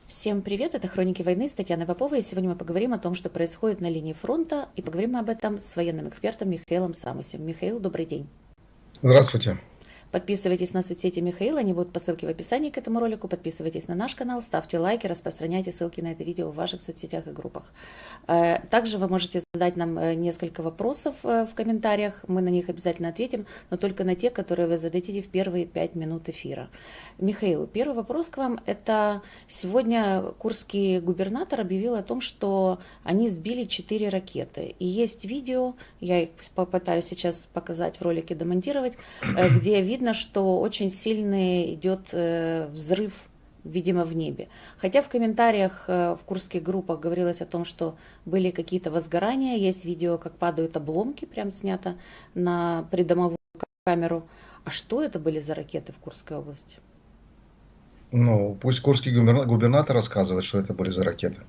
Всем привет, это «Хроники войны» с Татьяной Поповой, и сегодня мы поговорим о том, что происходит на линии фронта, и поговорим об этом с военным экспертом Михаилом Самусем. Михаил, добрый день. Здравствуйте. Подписывайтесь на соцсети Михаила, они будут по ссылке в описании к этому ролику. Подписывайтесь на наш канал, ставьте лайки, распространяйте ссылки на это видео в ваших соцсетях и группах. Также вы можете задать нам несколько вопросов в комментариях, мы на них обязательно ответим, но только на те, которые вы зададите в первые 5 минут эфира. Михаил, первый вопрос к вам. Это сегодня курский губернатор объявил о том, что они сбили 4 ракеты. И есть видео, я их попытаюсь сейчас показать в ролике, демонтировать, где видно, что очень сильный идет взрыв, видимо, в небе. Хотя в комментариях в курских группах говорилось о том, что были какие-то возгорания, есть видео, как падают обломки, прям снято на придомовую камеру. А что это были за ракеты в Курской области? Ну, пусть курский губернатор рассказывает, что это были за ракеты.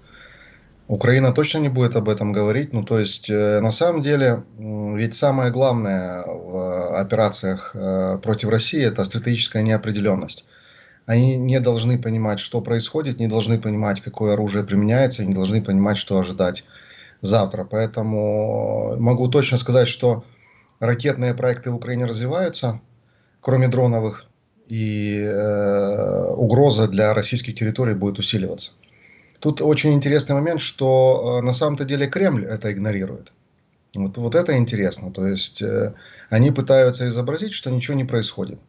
Украина точно не будет об этом говорить. Ну, то есть, на самом деле, ведь самое главное в операциях против России – это стратегическая неопределенность. Они не должны понимать, что происходит, не должны понимать, какое оружие применяется, не должны понимать, что ожидать завтра. Поэтому могу точно сказать, что ракетные проекты в Украине развиваются, кроме дроновых, и угроза для российских территорий будет усиливаться. Тут очень интересный момент, что на самом-то деле Кремль это игнорирует. Вот это интересно. То есть они пытаются изобразить, что ничего не происходит.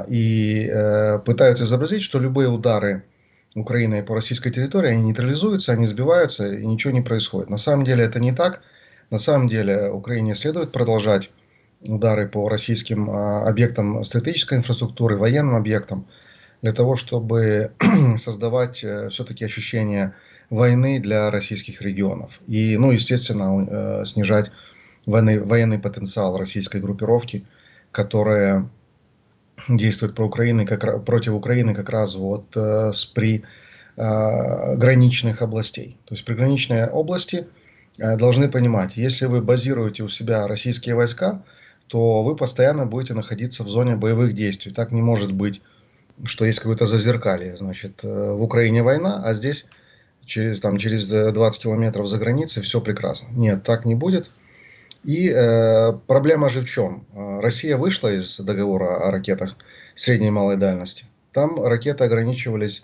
И пытаются изобразить, что любые удары Украины по российской территории, они нейтрализуются, они сбиваются, и ничего не происходит. На самом деле это не так. На самом деле Украине следует продолжать удары по российским объектам стратегической инфраструктуры, военным объектам, для того, чтобы создавать все-таки ощущение войны для российских регионов. И, ну, естественно, снижать военный потенциал российской группировки, которая действует против Украины как раз вот при граничных областей. То есть приграничные области должны понимать, если вы базируете у себя российские войска, то вы постоянно будете находиться в зоне боевых действий. Так не может быть, что есть какое-то зазеркалье. Значит, в Украине война, а здесь через 20 километров за границей все прекрасно. Нет, так не будет. И проблема же в чем? Россия вышла из договора о ракетах средней и малой дальности. Там ракеты ограничивались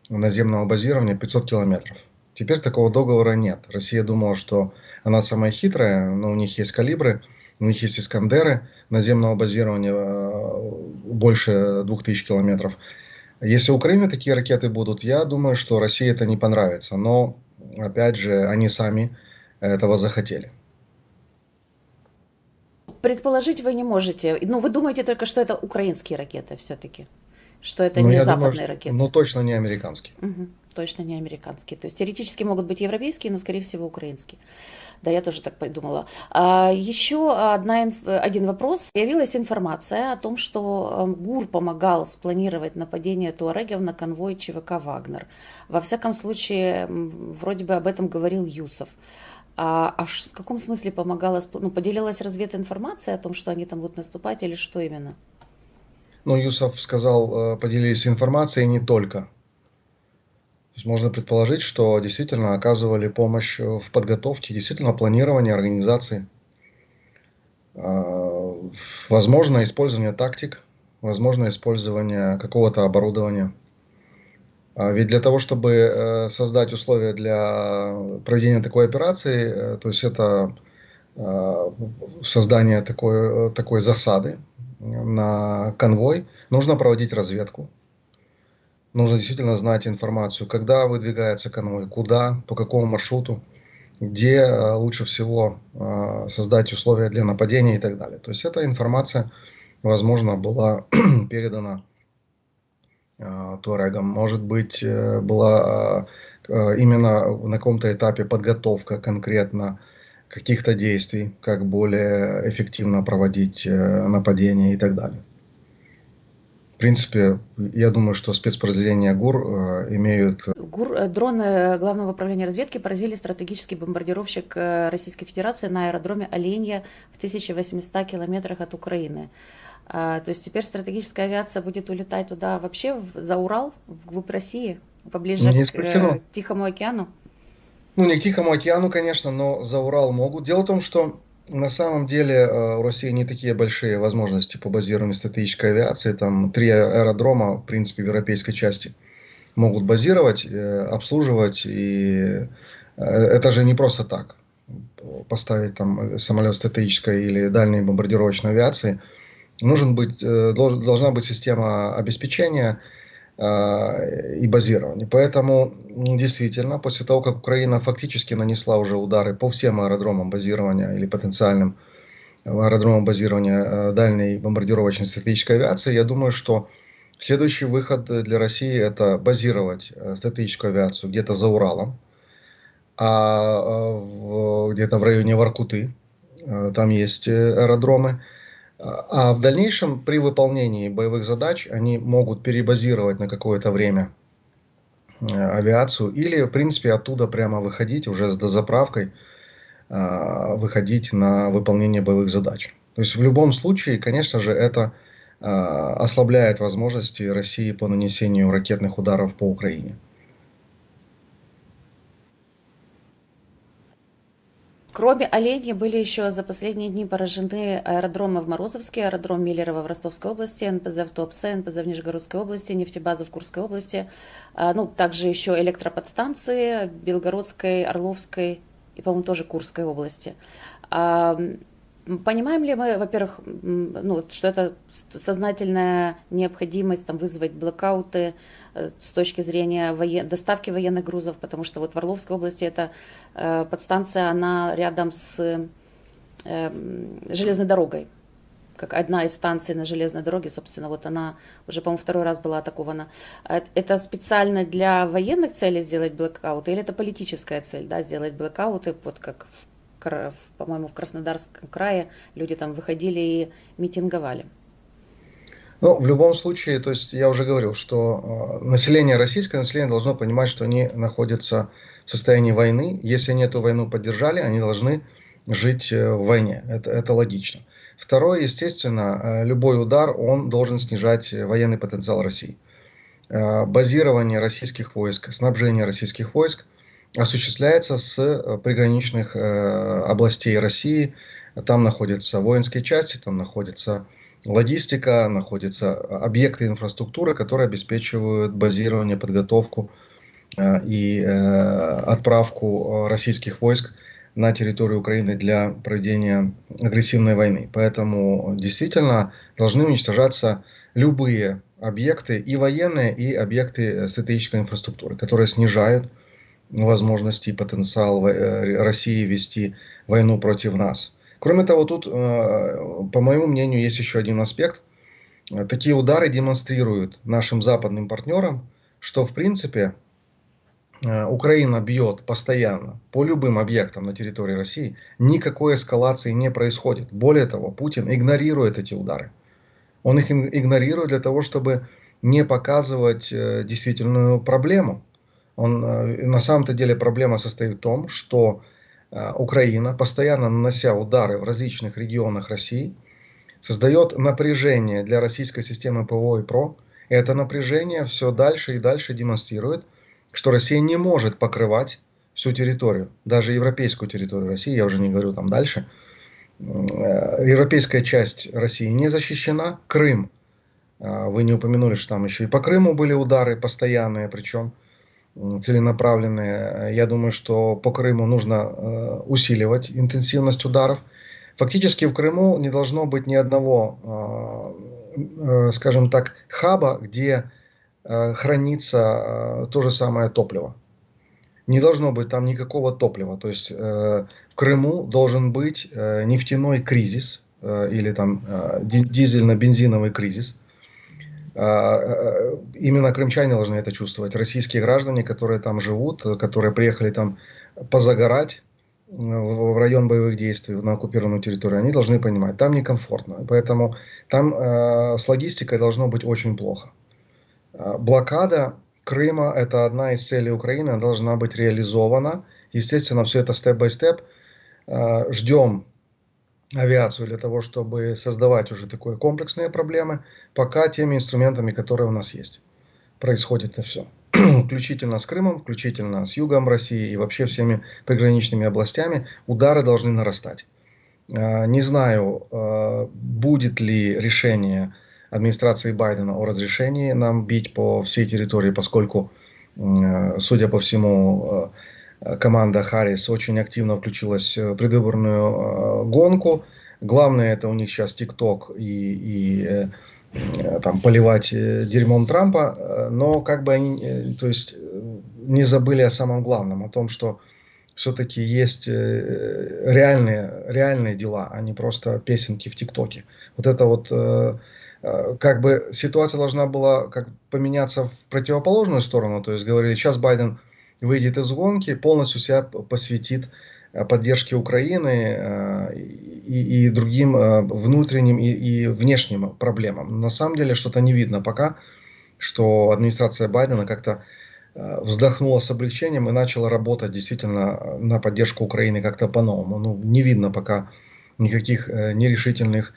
наземного базирования 500 километров. Теперь такого договора нет. Россия думала, что она самая хитрая, но у них есть калибры, у них есть Искандеры наземного базирования больше 2000 километров. Если у Украины такие ракеты будут, я думаю, что России это не понравится. Но, опять же, они сами этого захотели. Предположить вы не можете. Ну, вы думаете только, что это украинские ракеты все-таки, что это Но не я думаю, западные что, ракеты. точно не американский. Мгм. Точно не американские. То есть теоретически могут быть европейские, но, скорее всего, украинские. Да, я тоже так подумала. Еще один вопрос. Появилась информация о том, что ГУР помогал спланировать нападение туарегов на конвой ЧВК «Вагнер». Во всяком случае, вроде бы об этом говорил Юсов. В каком смысле помогала? Ну, поделилась развединформация о том, что они там будут наступать, или что именно? Ну, Юсов сказал, поделились информацией не только. То есть можно предположить, что действительно оказывали помощь в подготовке, действительно планировании, организации. Возможно использование тактик, возможно использование какого-то оборудования. Ведь для того, чтобы создать условия для проведения такой операции, то есть это создание такой засады на конвой, нужно проводить разведку. Нужно действительно знать информацию, когда выдвигается конвой, куда, по какому маршруту, где лучше всего создать условия для нападения и так далее. То есть эта информация, возможно, была передана туарегам. Может быть, была именно на каком-то этапе подготовка конкретно каких-то действий, как более эффективно проводить нападения и так далее. В принципе, я думаю, что спецподразделения ГУР имеют... Дроны Главного управления разведки поразили стратегический бомбардировщик Российской Федерации на аэродроме Оленья в 1800 километрах от Украины. То есть теперь стратегическая авиация будет улетать туда вообще, за Урал, вглубь России? поближе Не к исключено. Тихому океану? Ну, не к Тихому океану, конечно, но за Урал могут. Дело в том, что на самом деле у России не такие большие возможности по базированию стратегической авиации. Там 3 аэродрома, в принципе, в европейской части могут базировать, обслуживать. И это же не просто так. Поставить там самолет стратегической или дальней бомбардировочной авиации. Должна быть система обеспечения и базирования. Поэтому действительно, после того, как Украина фактически нанесла уже удары по всем аэродромам базирования или потенциальным аэродромам базирования дальней бомбардировочной стратегической авиации, я думаю, что следующий выход для России — это базировать стратегическую авиацию где-то за Уралом, где-то в районе Воркуты, там есть аэродромы. А в дальнейшем при выполнении боевых задач они могут перебазировать на какое-то время авиацию или, в принципе, оттуда прямо выходить уже с дозаправкой, выходить на выполнение боевых задач. То есть в любом случае, конечно же, это ослабляет возможности России по нанесению ракетных ударов по Украине. Кроме оленей были еще за последние дни поражены аэродромы в Морозовске, аэродром Миллерово в Ростовской области, НПЗ в Туапсе, НПЗ в Нижегородской области, нефтебаза в Курской области. Ну, также еще электроподстанции Белгородской, Орловской и, по-моему, тоже Курской области. Понимаем ли мы, во-первых, ну, что это сознательная необходимость там, вызвать блокауты с точки зрения доставки военных грузов, потому что вот в Орловской области эта подстанция, она рядом с железной дорогой, как одна из станций на железной дороге, собственно, вот она уже, по-моему, второй раз была атакована. Это специально для военных целей сделать блокауты, или это политическая цель, да, сделать блокауты, вот как по-моему, в Краснодарском крае люди там выходили и митинговали? Ну, в любом случае, то есть я уже говорил, что российское население должно понимать, что они находятся в состоянии войны. Если они эту войну поддержали, они должны жить в войне. Это логично. Второе, естественно, любой удар, он должен снижать военный потенциал России. Базирование российских войск, снабжение российских войск осуществляется с приграничных областей России. Там находятся воинские части, там находится логистика, находятся объекты инфраструктуры, которые обеспечивают базирование, подготовку и отправку российских войск на территорию Украины для проведения агрессивной войны. Поэтому действительно должны уничтожаться любые объекты, и военные, и объекты стратегической инфраструктуры, которые снижают возможности и потенциал России вести войну против нас. Кроме того, тут, по моему мнению, есть еще один аспект. Такие удары демонстрируют нашим западным партнерам, что, в принципе, Украина бьет постоянно по любым объектам на территории России, никакой эскалации не происходит. Более того, Путин игнорирует эти удары. Он их игнорирует для того, чтобы не показывать действительную проблему. На самом-то деле проблема состоит в том, что Украина, постоянно нанося удары в различных регионах России, создает напряжение для российской системы ПВО и ПРО. И это напряжение все дальше и дальше демонстрирует, что Россия не может покрывать всю территорию, даже европейскую территорию России, я уже не говорю там дальше. Европейская часть России не защищена. Крым, вы не упомянули, что там еще и по Крыму были удары постоянные, причем целенаправленные. Я думаю, что по Крыму нужно усиливать интенсивность ударов. Фактически в Крыму не должно быть ни одного, скажем так, хаба, где хранится то же самое топливо. Не должно быть там никакого топлива. То есть в Крыму должен быть нефтяной кризис или там дизельно-бензиновый кризис. Именно крымчане должны это чувствовать. Российские граждане, которые там живут, которые приехали там позагорать в район боевых действий на оккупированную территорию, они должны понимать, там некомфортно. Поэтому там с логистикой должно быть очень плохо. Блокада Крыма – это одна из целей Украины, она должна быть реализована. Естественно, все это степ-бай-степ. Ждем авиацию для того, чтобы создавать уже такие комплексные проблемы, пока теми инструментами, которые у нас есть. Происходит это все. включительно с Крымом, включительно с югом России и вообще всеми приграничными областями, удары должны нарастать. Не знаю, будет ли решение администрации Байдена о разрешении нам бить по всей территории, поскольку, судя по всему, команда Харрис очень активно включилась в предвыборную гонку. Главное, это у них сейчас ТикТок и там поливать дерьмом Трампа, но как бы они, то есть, не забыли о самом главном, о том, что все-таки есть реальные дела, а не просто песенки в ТикТоке. Вот это вот, как бы ситуация должна была как поменяться в противоположную сторону, то есть говорили, сейчас Байден выйдет из гонки, полностью себя посвятит поддержке Украины и другим внутренним и внешним проблемам. На самом деле что-то не видно пока, что администрация Байдена как-то вздохнула с облегчением и начала работать действительно на поддержку Украины как-то по-новому. Ну, не видно пока никаких нерешительных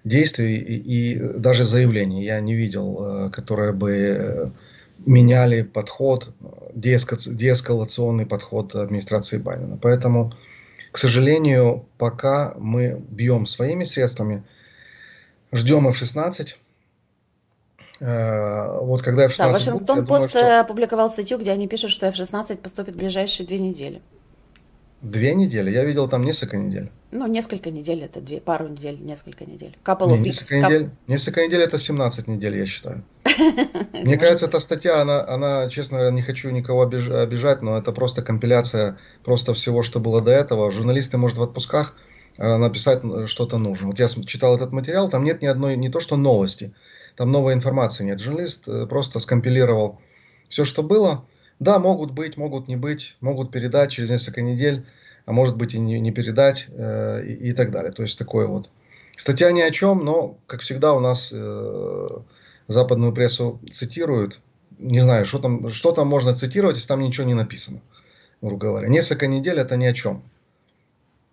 действий и даже заявлений я не видел, которые бы меняли подход, деэскалационный подход администрации Байдена. Поэтому, к сожалению, пока мы бьем своими средствами, ждем F-16. Вот когда Да, F-16 будет, я Вашингтон думаю, Пост что опубликовал статью, где они пишут, что F-16 поступит в ближайшие 2 недели. 2 недели. Я видел там несколько недель. Ну, несколько недель, это пару недель, несколько недель. Couple Не, of несколько weeks. недель. Несколько недель это 17 недель, я считаю. Мне кажется, эта статья, она, честно говоря, не хочу никого обижать, но это просто компиляция просто всего, что было до этого. Журналисты, может, в отпусках написать что-то нужно. Вот я читал этот материал, там нет ни одной, не то что новости, там новой информации нет. Журналист просто скомпилировал все, что было. Да, могут быть, могут не быть, могут передать через несколько недель, а может быть и не передать и так далее. То есть такое вот. Статья ни о чем, но, как всегда, у нас западную прессу цитируют. Не знаю, что там можно цитировать, если там ничего не написано, грубо говоря. Несколько недель это ни о чем.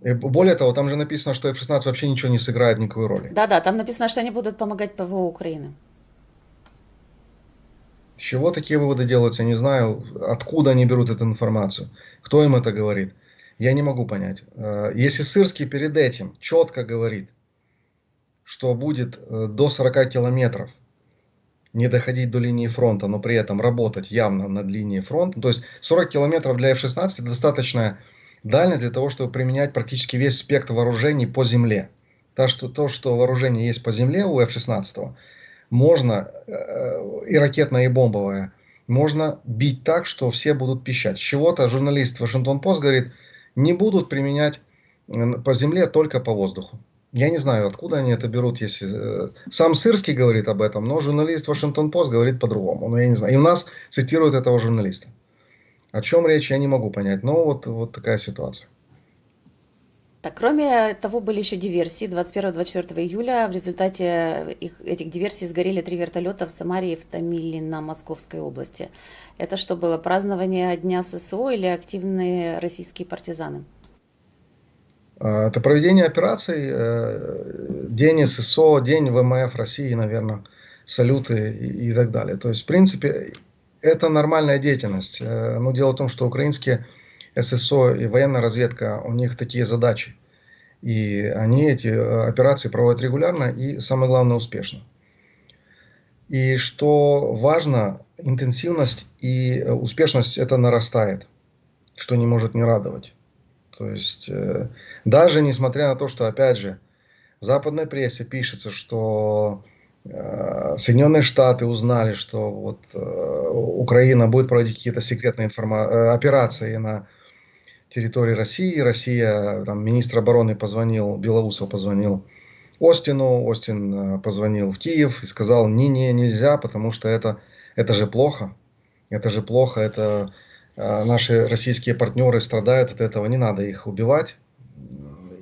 И более того, там же написано, что F-16 вообще ничего не сыграет никакой роли. Да-да, там написано, что они будут помогать ПВО Украины. С чего такие выводы делаются, не знаю. Откуда они берут эту информацию. Кто им это говорит. Я не могу понять. Если Сырский перед этим четко говорит, что будет до 40 километров не доходить до линии фронта, но при этом работать явно над линией фронта. То есть 40 километров для F-16 это достаточная дальность для того, чтобы применять практически весь спектр вооружений по земле. То, что вооружение есть по земле у F-16, можно, и ракетное, и бомбовое, можно бить так, что все будут пищать. С чего-то журналист Вашингтон Пост говорит, не будут применять по земле, только по воздуху. Я не знаю, откуда они это берут, если сам Сырский говорит об этом, но журналист Вашингтон Пост говорит по-другому. Но я не знаю. И у нас цитируют этого журналиста. О чем речь, я не могу понять. Но вот такая ситуация. Так, кроме того, были еще диверсии. 21-24 июля в результате этих диверсий сгорели 3 вертолета в Самаре и в Томилино Московской области. Это что было, празднование Дня ССО или активные российские партизаны? Это проведение операций, день ССО, день ВМФ России, наверное, салюты и так далее. То есть, в принципе, это нормальная деятельность. Но дело в том, что украинские ССО и военная разведка, у них такие задачи. И они эти операции проводят регулярно и, самое главное, успешно. И что важно, интенсивность и успешность это нарастает, что не может не радовать. То есть, даже несмотря на то, что, опять же, в западной прессе пишется, что Соединенные Штаты узнали, что вот Украина будет проводить какие-то секретные операции на территории России. Россия, там, министр обороны позвонил, Белоусов позвонил Остину, Остин позвонил в Киев и сказал, не, нельзя, потому что это же плохо. Это же плохо, это наши российские партнеры страдают от этого, не надо их убивать.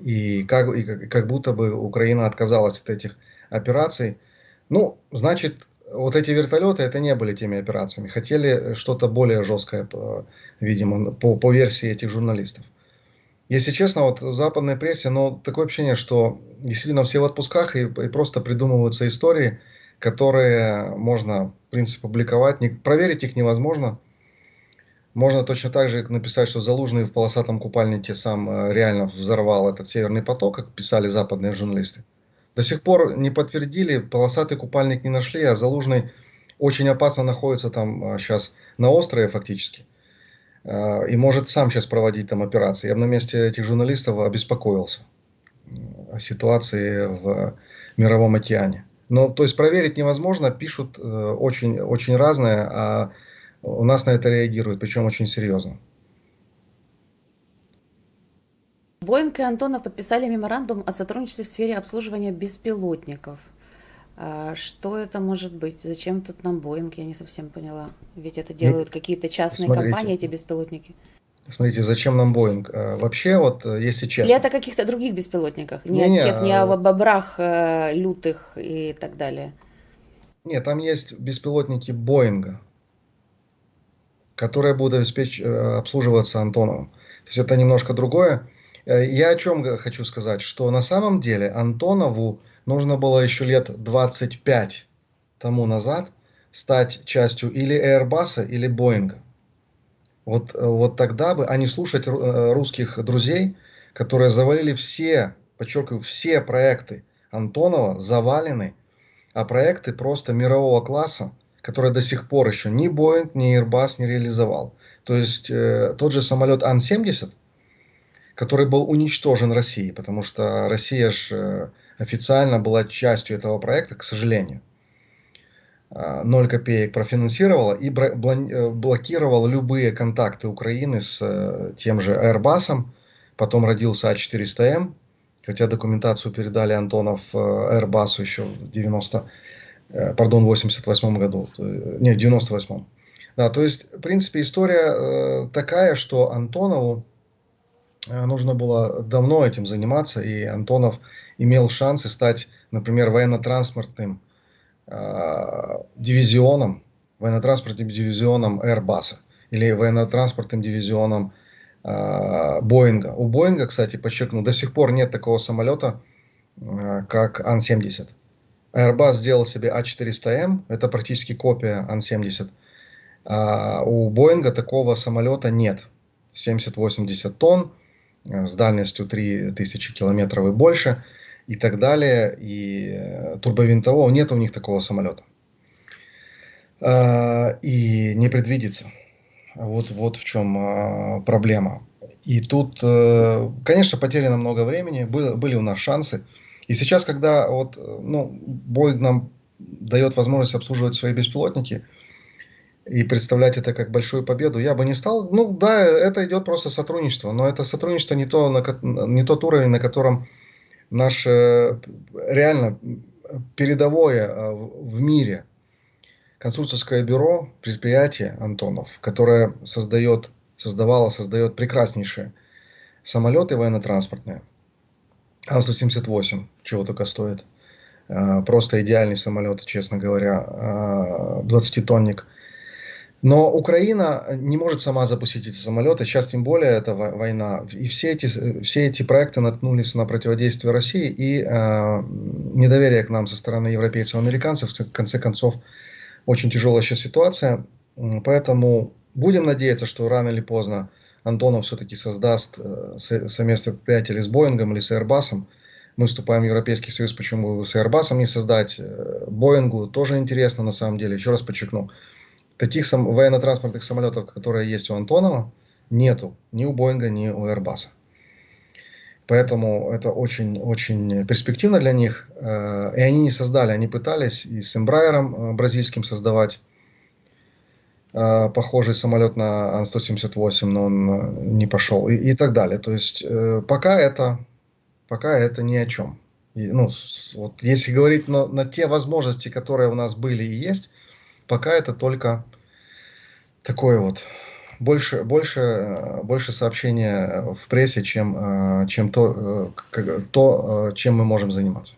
И как будто бы Украина отказалась от этих операций. Ну, значит, вот эти вертолеты, это не были теми операциями. Хотели что-то более жесткое, видимо, по версии этих журналистов. Если честно, вот в западной прессе, но такое ощущение, что действительно все в отпусках и просто придумываются истории, которые можно, в принципе, публиковать. Проверить их невозможно. Можно точно так же написать, что Залужный в полосатом купальнике сам реально взорвал этот Северный поток, как писали западные журналисты. До сих пор не подтвердили, полосатый купальник не нашли, а Залужный очень опасно находится там сейчас на острове фактически. И может сам сейчас проводить там операции. Я бы на месте этих журналистов обеспокоился о ситуации в Мировом океане. Но, то есть проверить невозможно, пишут очень, очень разное, а у нас на это реагируют, причем очень серьезно. Боинг и Антонов подписали меморандум о сотрудничестве в сфере обслуживания беспилотников. Что это может быть? Зачем тут нам Боинг? Я не совсем поняла. Ведь это делают какие-то частные Смотрите, компании, эти беспилотники. смотрите, зачем нам Боинг? Вообще, вот, если Или честно, это о каких-то других беспилотниках? Не о не-не, тех, не о бобрах лютых и так далее. нет, там есть беспилотники Боинга, которые будут обслуживаться Антоновым. То есть это немножко другое. Я о чем хочу сказать, что на самом деле Антонову нужно было еще лет 25 тому назад стать частью или Airbus, или Боинга. Вот тогда бы, а не слушать русских друзей, которые завалили все, подчеркиваю, все проекты Антонова завалены, а проекты просто мирового класса, которые до сих пор еще ни Boeing, ни Airbus не реализовал. То есть тот же самолет Ан-70, который был уничтожен Россией, потому что Россия же официально была частью этого проекта, к сожалению. 0 копеек профинансировала и блокировала любые контакты Украины с тем же Airbus. Потом родился А400М, хотя документацию передали Антонов Airbus еще в 88 году, не, в 98-м. Да, то есть, в принципе, история такая, что Антонову нужно было давно этим заниматься, и Антонов имел шансы стать, например, военно-транспортным дивизионом, военно-транспортным дивизионом Airbus или военно-транспортным дивизионом Боинга. У Боинга, кстати, подчеркну, до сих пор нет такого самолета, как Ан-70. Airbus сделал себе А400М, это практически копия Ан-70. А у Боинга такого самолета нет. 70-80 тонн, с дальностью 3000 километров и больше, и так далее. И турбовинтового нет у них такого самолета. И не предвидится. Вот в чем проблема. И тут, конечно, потеряно много времени, были у нас шансы. И сейчас, когда вот, ну, Boeing нам дает возможность обслуживать свои беспилотники и представлять это как большую победу, я бы не стал. Ну да, это идет просто сотрудничество, но это сотрудничество не тот уровень, на котором наше реально передовое в мире конструкторское бюро, предприятие Антонов, которое создает прекраснейшие самолеты военно-транспортные. Ан-178, чего только стоит. Просто идеальный самолет, честно говоря, 20-тонник. Но Украина не может сама запустить эти самолеты. Сейчас тем более это война. И все эти проекты наткнулись на противодействие России и недоверие к нам со стороны европейцев и американцев. В конце концов, очень тяжелая сейчас ситуация. Поэтому будем надеяться, что рано или поздно Антонов все-таки создаст совместное предприятие или с Боингом, или с Airbus. Мы вступаем в Европейский Союз, почему бы с Airbus не создать? Боингу тоже интересно на самом деле. Еще раз подчеркну. Таких военно-транспортных самолетов, которые есть у Антонова, нету ни у Боинга, ни у Airbus. Поэтому это очень-очень перспективно для них. И они не создали, они пытались и с Embraer бразильским создавать похожий самолет на Ан-178, но он не пошел и так далее. То есть пока это ни о чем. Ну, вот если говорить на те возможности, которые у нас были и есть, пока это только такое вот больше сообщения в прессе, чем чем мы можем заниматься.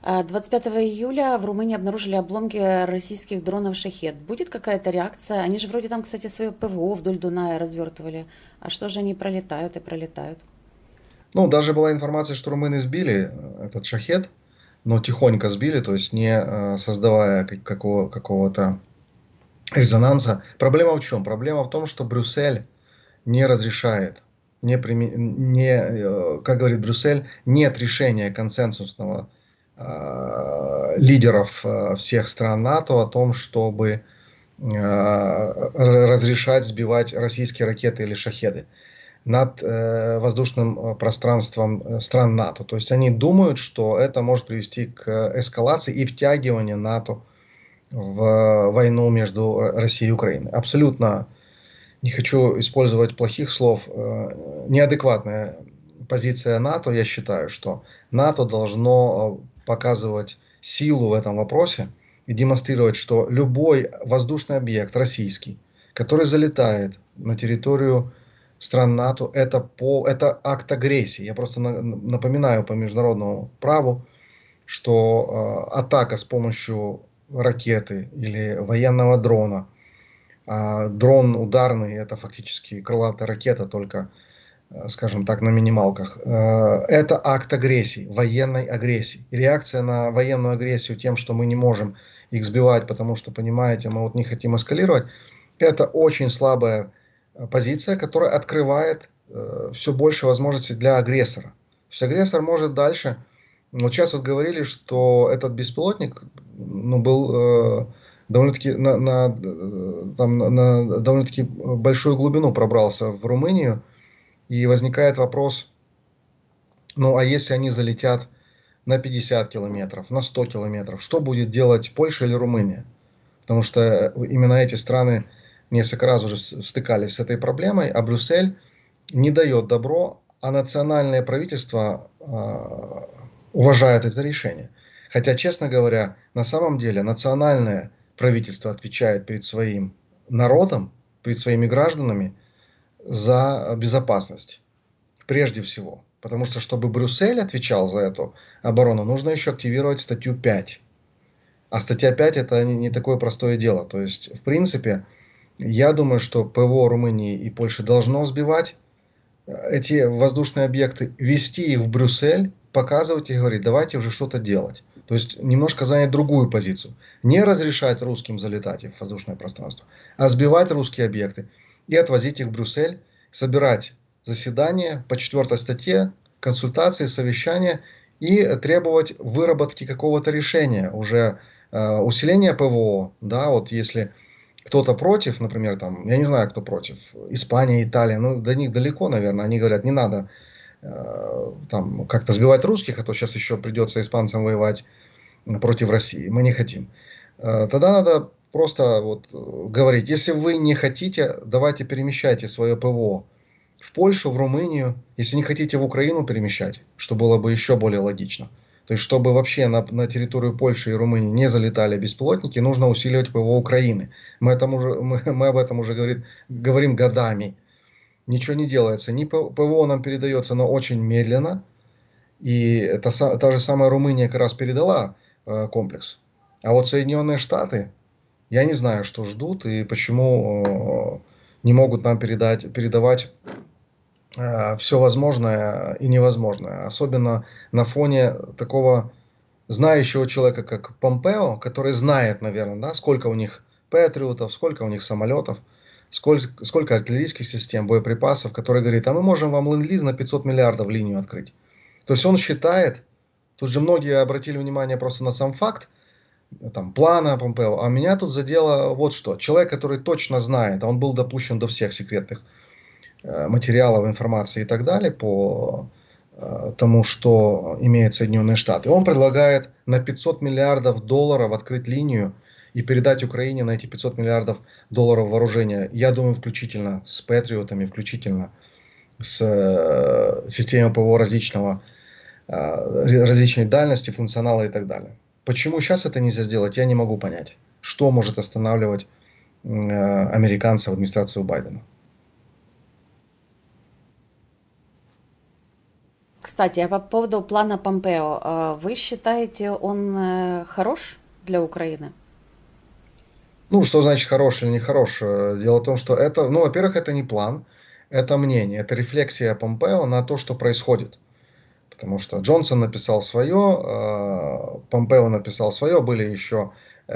25 июля в Румынии обнаружили обломки российских дронов «Шахед». Будет какая-то реакция? Они же вроде там, кстати, свое ПВО вдоль Дуная развертывали. А что же они пролетают и пролетают? Ну, даже была информация, что румыны сбили этот «Шахед», но тихонько сбили, то есть не создавая какого-то резонанса. Проблема в чем? Проблема в том, что Брюссель не разрешает, как говорит Брюссель, нет решения консенсусного лидеров всех стран НАТО о том, чтобы разрешать сбивать российские ракеты или шахеды над воздушным пространством стран НАТО. То есть они думают, что это может привести к эскалации и втягиванию НАТО в войну между Россией и Украиной. Абсолютно не хочу использовать плохих слов, неадекватная позиция НАТО. Я считаю, что НАТО должно показывать силу в этом вопросе и демонстрировать, что любой воздушный объект российский, который залетает на территорию стран НАТО, это акт агрессии. Я просто напоминаю по международному праву, что атака с помощью ракеты или военного дрона, дрон ударный — это фактически крылатая ракета, только, скажем так, на минималках. Это акт агрессии, военной агрессии. И реакция на военную агрессию тем, что мы не можем их сбивать, потому что, понимаете, мы вот не хотим эскалировать, это очень слабая позиция, которая открывает все больше возможностей для агрессора. То есть агрессор может дальше. Вот сейчас вот говорили, что этот беспилотник, ну, был довольно-таки на довольно-таки большую глубину пробрался в Румынию, и возникает вопрос, ну а если они залетят на 50 километров, на 100 километров, что будет делать Польша или Румыния? Потому что именно эти страны несколько раз уже стыкались с этой проблемой, а Брюссель не дает добро, а национальное правительство уважает это решение. Хотя, честно говоря, на самом деле национальное правительство отвечает перед своим народом, перед своими гражданами за безопасность. Прежде всего. Потому что, чтобы Брюссель отвечал за эту оборону, нужно еще активировать статью 5. А статья 5 это не такое простое дело. То есть, в принципе, я думаю, что ПВО Румынии и Польши должно сбивать эти воздушные объекты, вести их в Брюссель, показывать и говорить, давайте уже что-то делать. То есть немножко занять другую позицию. Не разрешать русским залетать в воздушное пространство, а сбивать русские объекты и отвозить их в Брюссель, собирать заседания по 4 статье, консультации, совещания и требовать выработки какого-то решения, уже усиления ПВО, да, вот если кто-то против, например, там, я не знаю, кто против, Испания, Италия, ну, до них далеко, наверное, они говорят, не надо там как-то сбивать русских, а то сейчас еще придется испанцам воевать против России, мы не хотим. Тогда надо просто вот говорить, если вы не хотите, давайте перемещайте свое ПВО в Польшу, в Румынию, если не хотите в Украину перемещать, что было бы еще более логично. То есть, чтобы вообще на территорию Польши и Румынии не залетали беспилотники, нужно усиливать ПВО Украины. Мы об этом уже говорим годами. Ничего не делается. ПВО нам передается, но очень медленно. И та же самая Румыния как раз передала комплекс. А вот Соединенные Штаты, я не знаю, что ждут и почему не могут нам передавать все возможное и невозможное. Особенно на фоне такого знающего человека, как Помпео, который знает, наверное, да, сколько у них патриотов, сколько у них самолетов, сколько артиллерийских систем, боеприпасов, который говорит, а мы можем вам ленд-лиз на 500 миллиардов линию открыть. То есть он считает, тут же многие обратили внимание просто на сам факт, там, плана Помпео, а меня тут задело вот что. Человек, который точно знает, а он был допущен до всех секретных материалов, информации и так далее по тому, что имеют Соединенные Штаты. Он предлагает на 500 миллиардов долларов открыть линию и передать Украине на эти 500 миллиардов долларов вооружения. Я думаю, включительно с патриотами, включительно с системой ПВО различной дальности, функционала и так далее. Почему сейчас это нельзя сделать, я не могу понять. Что может останавливать американцев, администрацию Байдена? Кстати, а по поводу плана Помпео, вы считаете, он хорош для Украины? Ну, что значит хорош или не хорош? Дело в том, что это, ну, во-первых, это не план, это мнение, это рефлексия Помпео на то, что происходит. Потому что Джонсон написал свое, Помпео написал свое, были еще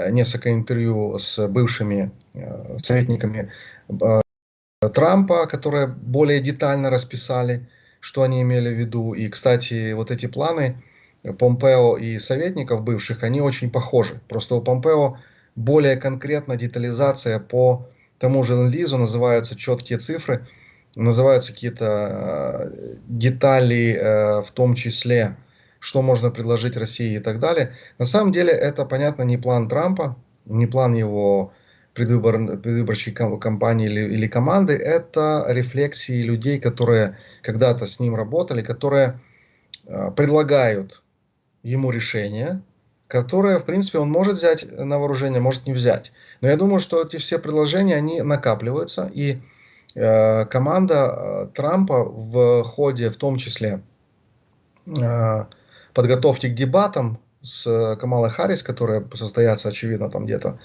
несколько интервью с бывшими советниками Трампа, которые более детально расписали, что они имели в виду. И, кстати, вот эти планы Помпео и советников бывших, они очень похожи. Просто у Помпео более конкретно детализация по тому же ленд-лизу, называются четкие цифры, называются какие-то детали, в том числе, что можно предложить России и так далее. На самом деле это, понятно, не план Трампа, не план его предвыборчей кампании или команды, это рефлексии людей, которые когда-то с ним работали, которые предлагают ему решение, которое, в принципе, он может взять на вооружение, может не взять. Но я думаю, что эти все предложения, они накапливаются, и команда Трампа в ходе, в том числе, подготовки к дебатам с Камалой Харрис, которые состоятся, очевидно, там где-то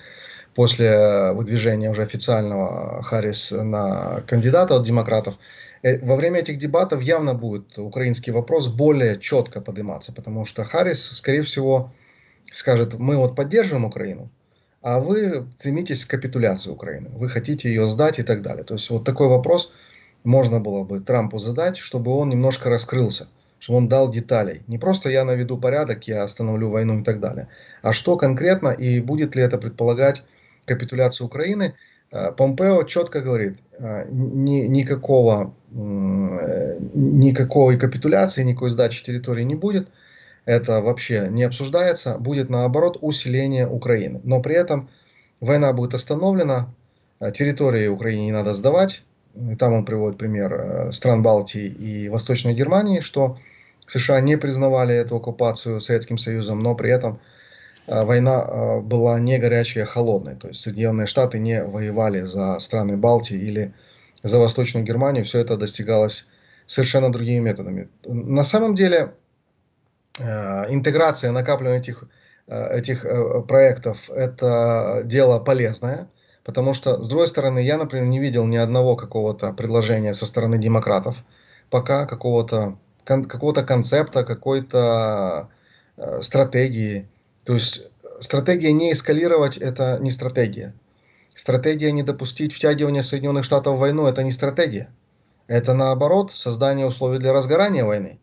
после выдвижения уже официального Харрис на кандидата от демократов, во время этих дебатов явно будет украинский вопрос более четко подниматься, потому что Харрис, скорее всего, скажет, мы вот поддерживаем Украину, а вы стремитесь к капитуляции Украины, вы хотите ее сдать и так далее. То есть вот такой вопрос можно было бы Трампу задать, чтобы он немножко раскрылся, чтобы он дал деталей. Не просто я наведу порядок, я остановлю войну и так далее, а что конкретно и будет ли это предполагать капитуляцию Украины. Помпео четко говорит, никакой капитуляции, никакой сдачи территории не будет. Это вообще не обсуждается. Будет наоборот усиление Украины. Но при этом война будет остановлена, территории Украине не надо сдавать. И там он приводит пример стран Балтии и Восточной Германии, что США не признавали эту оккупацию Советским Союзом, но при этом война была не горячая, а холодная. То есть Соединенные Штаты не воевали за страны Балтии или за Восточную Германию. Все это достигалось совершенно другими методами. На самом деле интеграция, накапливание этих проектов – это дело полезное. Потому что, с другой стороны, я, например, не видел ни одного какого-то предложения со стороны демократов, пока какого-то концепта, какой-то стратегии. То есть стратегия не эскалировать – это не стратегия. Стратегия не допустить втягивания Соединенных Штатов в войну – это не стратегия. Это, наоборот, создание условий для разгорания войны.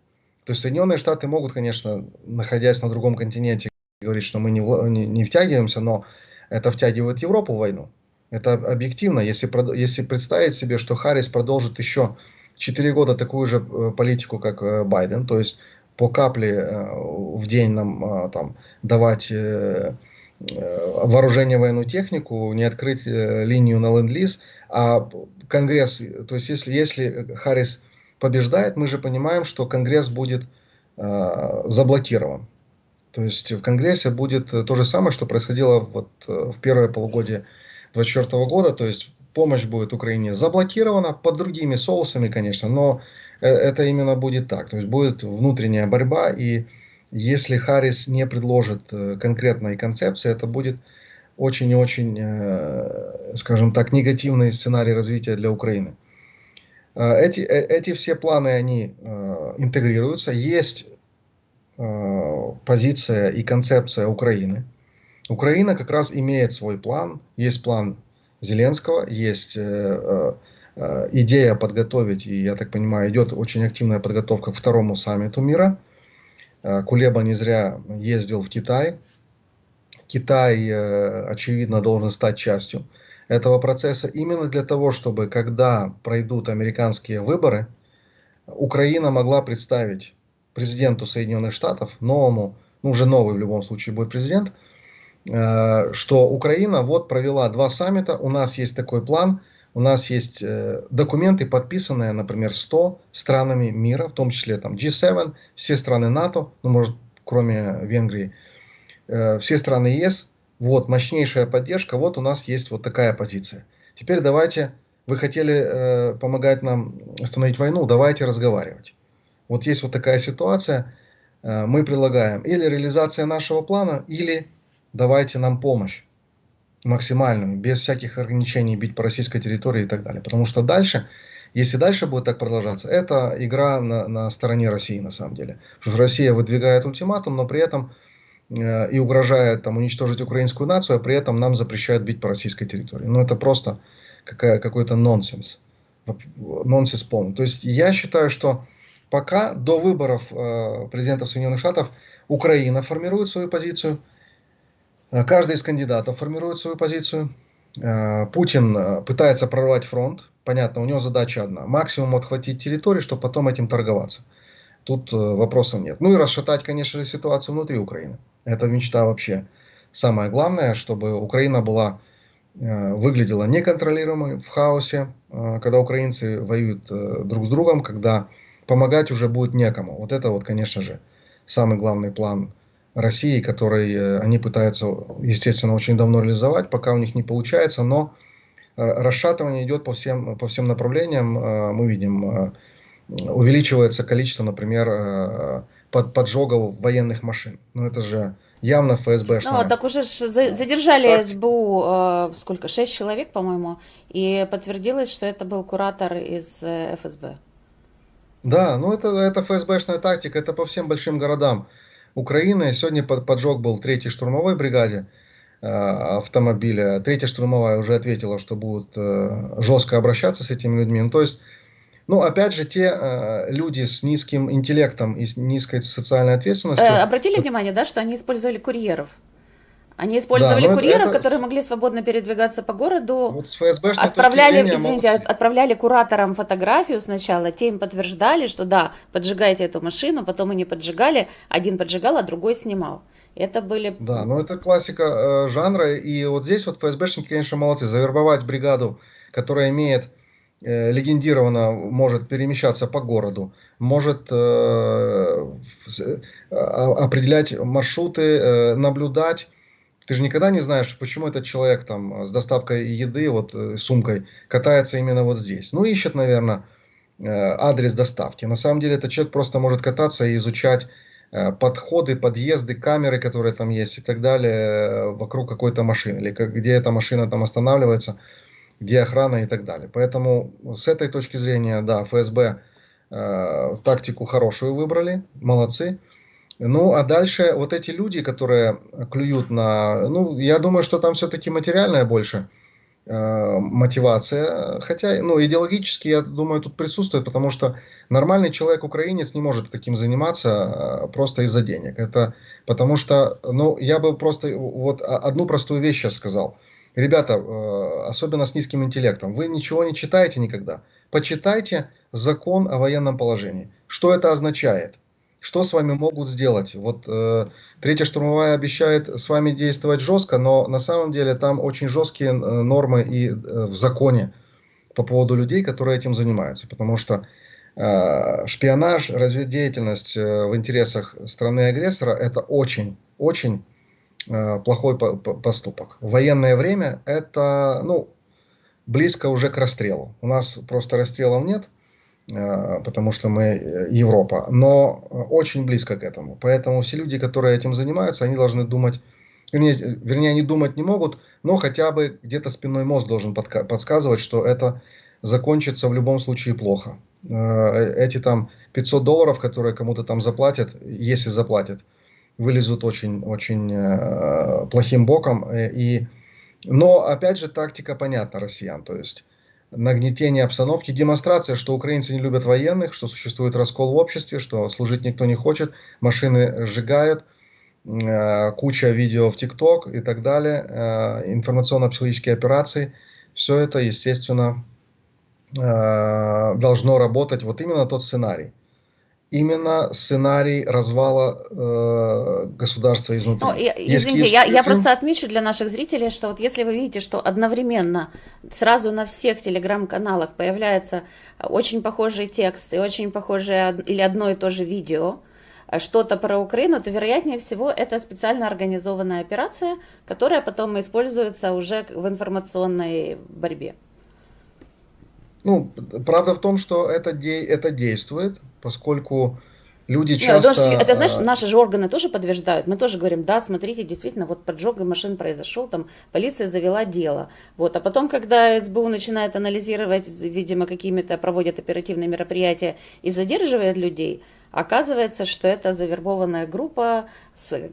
То есть Соединенные Штаты могут, конечно, находясь на другом континенте, говорить, что мы не втягиваемся, но это втягивает Европу в войну. Это объективно. Если представить себе, что Харрис продолжит еще 4 года такую же политику, как Байден, то есть по капле в день нам там, давать вооружение, военную технику, не открыть линию на ленд-лиз, а Конгресс, то есть если Харрис побеждает, мы же понимаем, что Конгресс будет заблокирован. То есть в Конгрессе будет то же самое, что происходило вот в первое полугодие 2024 года, то есть помощь будет Украине заблокирована под другими соусами, конечно, но это именно будет так. То есть будет внутренняя борьба, и если Харрис не предложит конкретной концепции, это будет очень и очень, скажем так, негативный сценарий развития для Украины. Эти все планы, они интегрируются. Есть позиция и концепция Украины. Украина как раз имеет свой план. Есть план Зеленского, есть идея подготовить, и, я так понимаю, идет очень активная подготовка к второму саммиту мира. Кулеба не зря ездил в Китай. Китай, очевидно, должен стать частью этого процесса именно для того, чтобы, когда пройдут американские выборы, Украина могла представить президенту Соединенных Штатов, новому, ну уже новый в любом случае будет президент, что Украина вот провела 2 саммита, у нас есть такой план, у нас есть документы, подписанные, например, 100 странами мира, в том числе там G7, все страны НАТО, ну может кроме Венгрии, все страны ЕС, вот мощнейшая поддержка, вот у нас есть вот такая позиция. Теперь давайте, вы хотели помогать нам остановить войну, давайте разговаривать. Вот есть вот такая ситуация, мы предлагаем или реализация нашего плана, или давайте нам помощь максимальную, без всяких ограничений бить по российской территории и так далее. Потому что дальше, если дальше будет так продолжаться, это игра на стороне России на самом деле. Потому что Россия выдвигает ультиматум, но при этом и угрожает там уничтожить украинскую нацию, а при этом нам запрещают бить по российской территории. Ну, это просто какой-то нонсенс. Нонсенс полный. То есть я считаю, что пока до выборов президента Соединенных Штатов Украина формирует свою позицию, каждый из кандидатов формирует свою позицию. Путин пытается прорвать фронт. Понятно, у него задача одна. Максимум отхватить территорию, чтобы потом этим торговаться. Тут вопросов нет. Ну и расшатать, конечно же, ситуацию внутри Украины. Это мечта вообще. Самое главное, чтобы Украина была, выглядела неконтролируемой, в хаосе, когда украинцы воюют друг с другом, когда помогать уже будет некому. Вот это вот, конечно же, самый главный план России, который они пытаются, естественно, очень давно реализовать, пока у них не получается, но расшатывание идет по всем направлениям. Мы видим, увеличивается количество, например, поджогов военных машин. Ну, это же явно Ну, ФСБшная так уже задержали тактика. СБУ, сколько, 6 человек, по-моему, и подтвердилось, что это был куратор из ФСБ. Да, ну это ФСБшная тактика, это по всем большим городам Украины. Сегодня поджог был третьей штурмовой бригаде автомобиля. Третья штурмовая уже ответила, что будут жестко обращаться с этими людьми. Ну, то есть, ну, опять же, те люди с низким интеллектом и с низкой социальной ответственностью, Обратили внимание, да, что они использовали курьеров? Они да, использовали но это, курьеров, это которые могли свободно передвигаться по городу, вот с ФСБшной точки отправляли, зрения извините, молодцы. отправляли кураторам фотографию сначала, те им подтверждали, что да, поджигайте эту машину, потом они поджигали, один поджигал, а другой снимал. Это были... Да, но это классика жанра, и вот здесь вот ФСБшники, конечно, молодцы. Завербовать бригаду, которая имеет легендированно, может перемещаться по городу, может определять маршруты, наблюдать. Ты же никогда не знаешь, почему этот человек там с доставкой еды, вот сумкой, катается именно вот здесь. Ну, ищет, наверное, адрес доставки. На самом деле этот человек просто может кататься и изучать подходы, подъезды, камеры, которые там есть и так далее, вокруг какой-то машины, или где эта машина там останавливается, где охрана и так далее. Поэтому с этой точки зрения, да, ФСБ тактику хорошую выбрали, молодцы. Ну, а дальше вот эти люди, которые клюют на... Ну, я думаю, что там все-таки материальное больше мотивация. Хотя, ну, идеологически, я думаю, тут присутствует, потому что нормальный человек, украинец, не может таким заниматься просто из-за денег. Это потому что, ну, я бы просто вот одну простую вещь сейчас сказал. Ребята, особенно с низким интеллектом, вы ничего не читаете никогда. Почитайте закон о военном положении. Что это означает? Что с вами могут сделать? Вот третья штурмовая обещает с вами действовать жестко, но на самом деле там очень жесткие нормы и в законе по поводу людей, которые этим занимаются. Потому что шпионаж, разведдеятельность в интересах страны-агрессора – это очень, очень плохой поступок. В военное время это, ну, близко уже к расстрелу. У нас просто расстрелов нет, потому что мы Европа, но очень близко к этому. Поэтому все люди, которые этим занимаются, они должны думать, вернее, они думать не могут, но хотя бы где-то спинной мозг должен подсказывать, что это закончится в любом случае плохо. Эти там $500, которые кому-то там заплатят, если заплатят, вылезут очень, очень плохим боком. Но, опять же, тактика понятна россиян, то есть нагнетение обстановки, демонстрация, что украинцы не любят военных, что существует раскол в обществе, что служить никто не хочет, машины сжигают, куча видео в ТикТок и так далее, информационно-психологические операции. Все это, естественно, должно работать вот именно тот сценарий. Именно сценарий развала государства Ну, изнутри. Есть извините, киевский я режим. просто отмечу для наших зрителей, что вот если вы видите, что одновременно сразу на всех телеграм-каналах появляется очень похожий текст и очень похожее или одно и то же видео, что-то про Украину, то, вероятнее всего, это специально организованная операция, которая потом используется уже в информационной борьбе. Ну, правда в том, что это действует, поскольку люди Нет, это, знаешь, часто... наши же органы тоже подтверждают. Мы тоже говорим, да, смотрите, действительно, вот поджог машин произошел, там полиция завела дело. Вот. А потом, когда СБУ начинает анализировать, видимо, какими-то проводят оперативные мероприятия и задерживает людей, Оказывается, что это завербованная группа,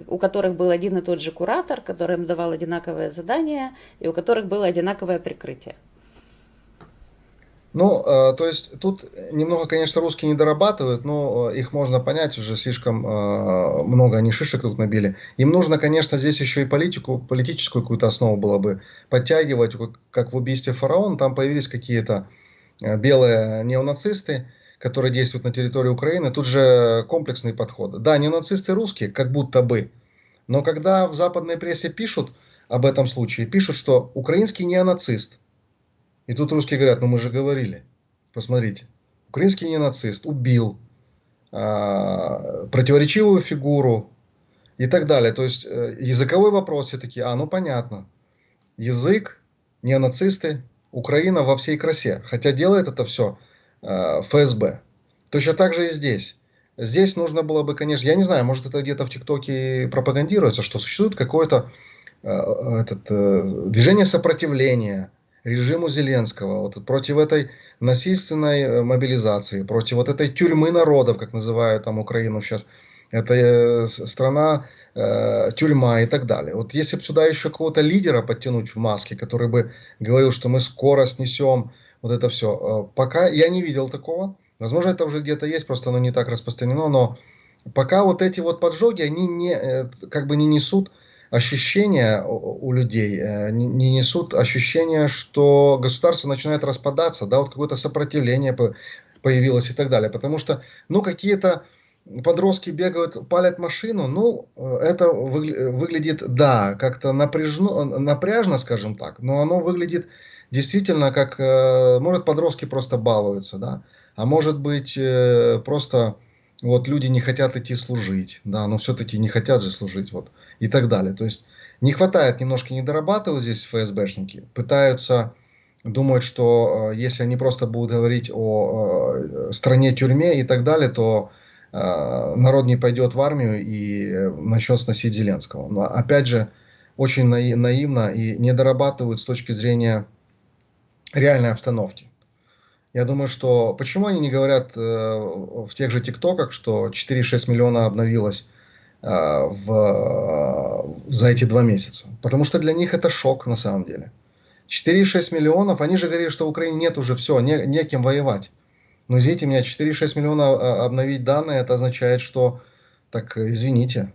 у которых был один и тот же куратор, который им давал одинаковое задание и у которых было одинаковое прикрытие. Ну, то есть тут немного, конечно, русские не дорабатывают, но их можно понять, уже слишком много они шишек тут набили. Им нужно, конечно, здесь еще и политическую какую-то основу было бы подтягивать, вот как в убийстве фараона, там появились какие-то белые неонацисты, которые действуют на территории Украины. Тут же комплексный подход. Да, неонацисты русские, как будто бы, но когда в западной прессе пишут об этом случае, пишут, что украинский неонацист. И тут русские говорят, ну мы же говорили, посмотрите, украинский ненацист убил противоречивую фигуру и так далее. То есть языковой вопрос все такие, ну понятно, язык, неонацисты, Украина во всей красе. Хотя делает это все ФСБ. Точно так же и здесь. Здесь нужно было бы, конечно, я не знаю, может это где-то в ТикТоке пропагандируется, что существует какое-то движение сопротивления режиму Зеленского, вот против этой насильственной мобилизации, против вот этой тюрьмы народов, как называют там Украину сейчас, это страна тюрьма и так далее. Вот если бы сюда еще какого-то лидера подтянуть в маске, который бы говорил, что мы скоро снесем вот это все, пока я не видел такого. Возможно, это уже где-то есть, просто оно не так распространено, но пока вот эти вот поджоги, они как бы не несут ощущения у людей, не несут ощущения, что государство начинает распадаться, да, вот какое-то сопротивление появилось и так далее. Потому что, ну, какие-то подростки бегают, палят машину, ну, это выглядит, да, как-то напряжно, скажем так, но оно выглядит действительно как, может, подростки просто балуются, да, а может быть, просто вот люди не хотят идти служить, да, но все-таки не хотят же служить, вот, и так далее. То есть не хватает, немножко не дорабатывают здесь ФСБшники, пытаются, думают, что если они просто будут говорить о стране-тюрьме и так далее, то народ не пойдет в армию и начнет сносить Зеленского. Но опять же, очень наивно и не дорабатывают с точки зрения реальной обстановки. Я думаю, что почему они не говорят в тех же ТикТоках, что 4,6 миллиона обновилось за эти 2 месяца? Потому что для них это шок на самом деле. 4,6 миллионов, они же говорили, что в Украине нет уже все, некем воевать. Но извините меня, 4,6 миллиона обновить данные, это означает, что, так извините,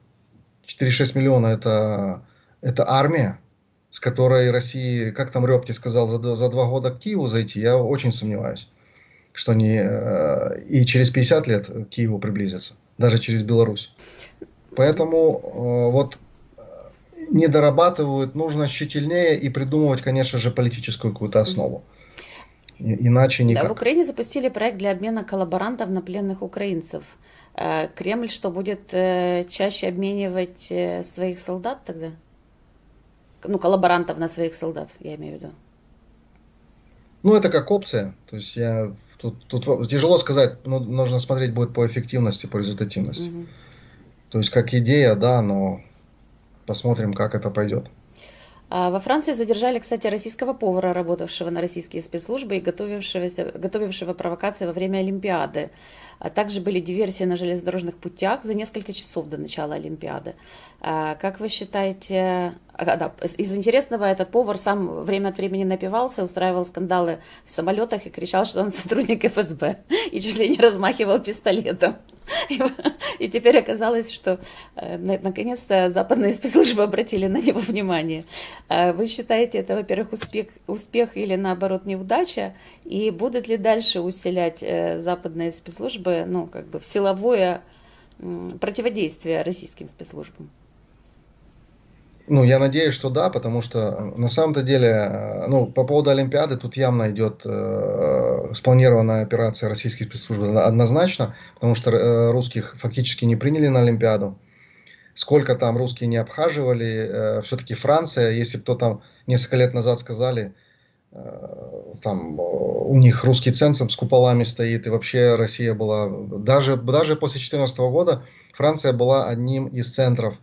4,6 миллиона это армия, с которой России, как там Рёбки сказал, за 2 года к Киеву зайти, я очень сомневаюсь, что они и через 50 лет к Киеву приблизятся, даже через Беларусь. Поэтому вот не дорабатывают, нужно щительнее и придумывать, конечно же, политическую какую-то основу. Иначе никак. Да, в Украине запустили проект для обмена коллаборантов на пленных украинцев. Кремль что, будет чаще обменивать своих солдат тогда? Ну, коллаборантов на своих солдат, я имею в виду. Ну, это как опция. То есть тут тяжело сказать, но нужно смотреть будет по эффективности, по результативности. Угу. То есть как идея, да, но посмотрим, как это пойдет. Во Франции задержали, кстати, российского повара, работавшего на российские спецслужбы и готовившего провокации во время Олимпиады. А также были диверсии на железнодорожных путях за несколько часов до начала Олимпиады. Как вы считаете... Да, из интересного, этот повар сам время от времени напивался, устраивал скандалы в самолетах и кричал, что он сотрудник ФСБ, и чуть ли не размахивал пистолетом. И теперь оказалось, что наконец-то западные спецслужбы обратили на него внимание. Вы считаете, это, во-первых, успех или, наоборот, неудача? И будут ли дальше усилять западные спецслужбы, ну, как бы в силовое противодействие российским спецслужбам? Ну, я надеюсь, что да, потому что на самом-то деле, ну, по поводу Олимпиады тут явно идет спланированная операция российских спецслужб однозначно, потому что русских фактически не приняли на Олимпиаду. Сколько там русские не обхаживали, все-таки Франция, если бы кто там несколько лет назад сказали, там у них русский центр с куполами стоит, и вообще Россия была, даже после 2014 года Франция была одним из центров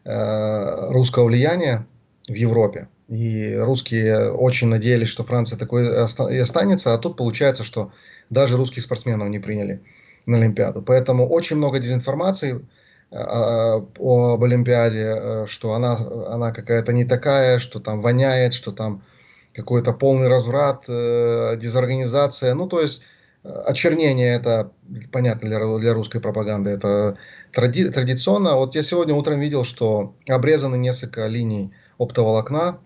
русского влияния в Европе. И русские очень надеялись, что Франция такой и останется, а тут получается, что даже русских спортсменов не приняли. на Олимпиаду. Поэтому очень много дезинформации об Олимпиаде, что она какая-то не такая, что там воняет, что там какой-то полный разврат, дезорганизация. Ну, то есть очернение это, понятно, для русской пропаганды, это традиционно. Вот я сегодня утром видел, что обрезаны несколько линий оптоволокна,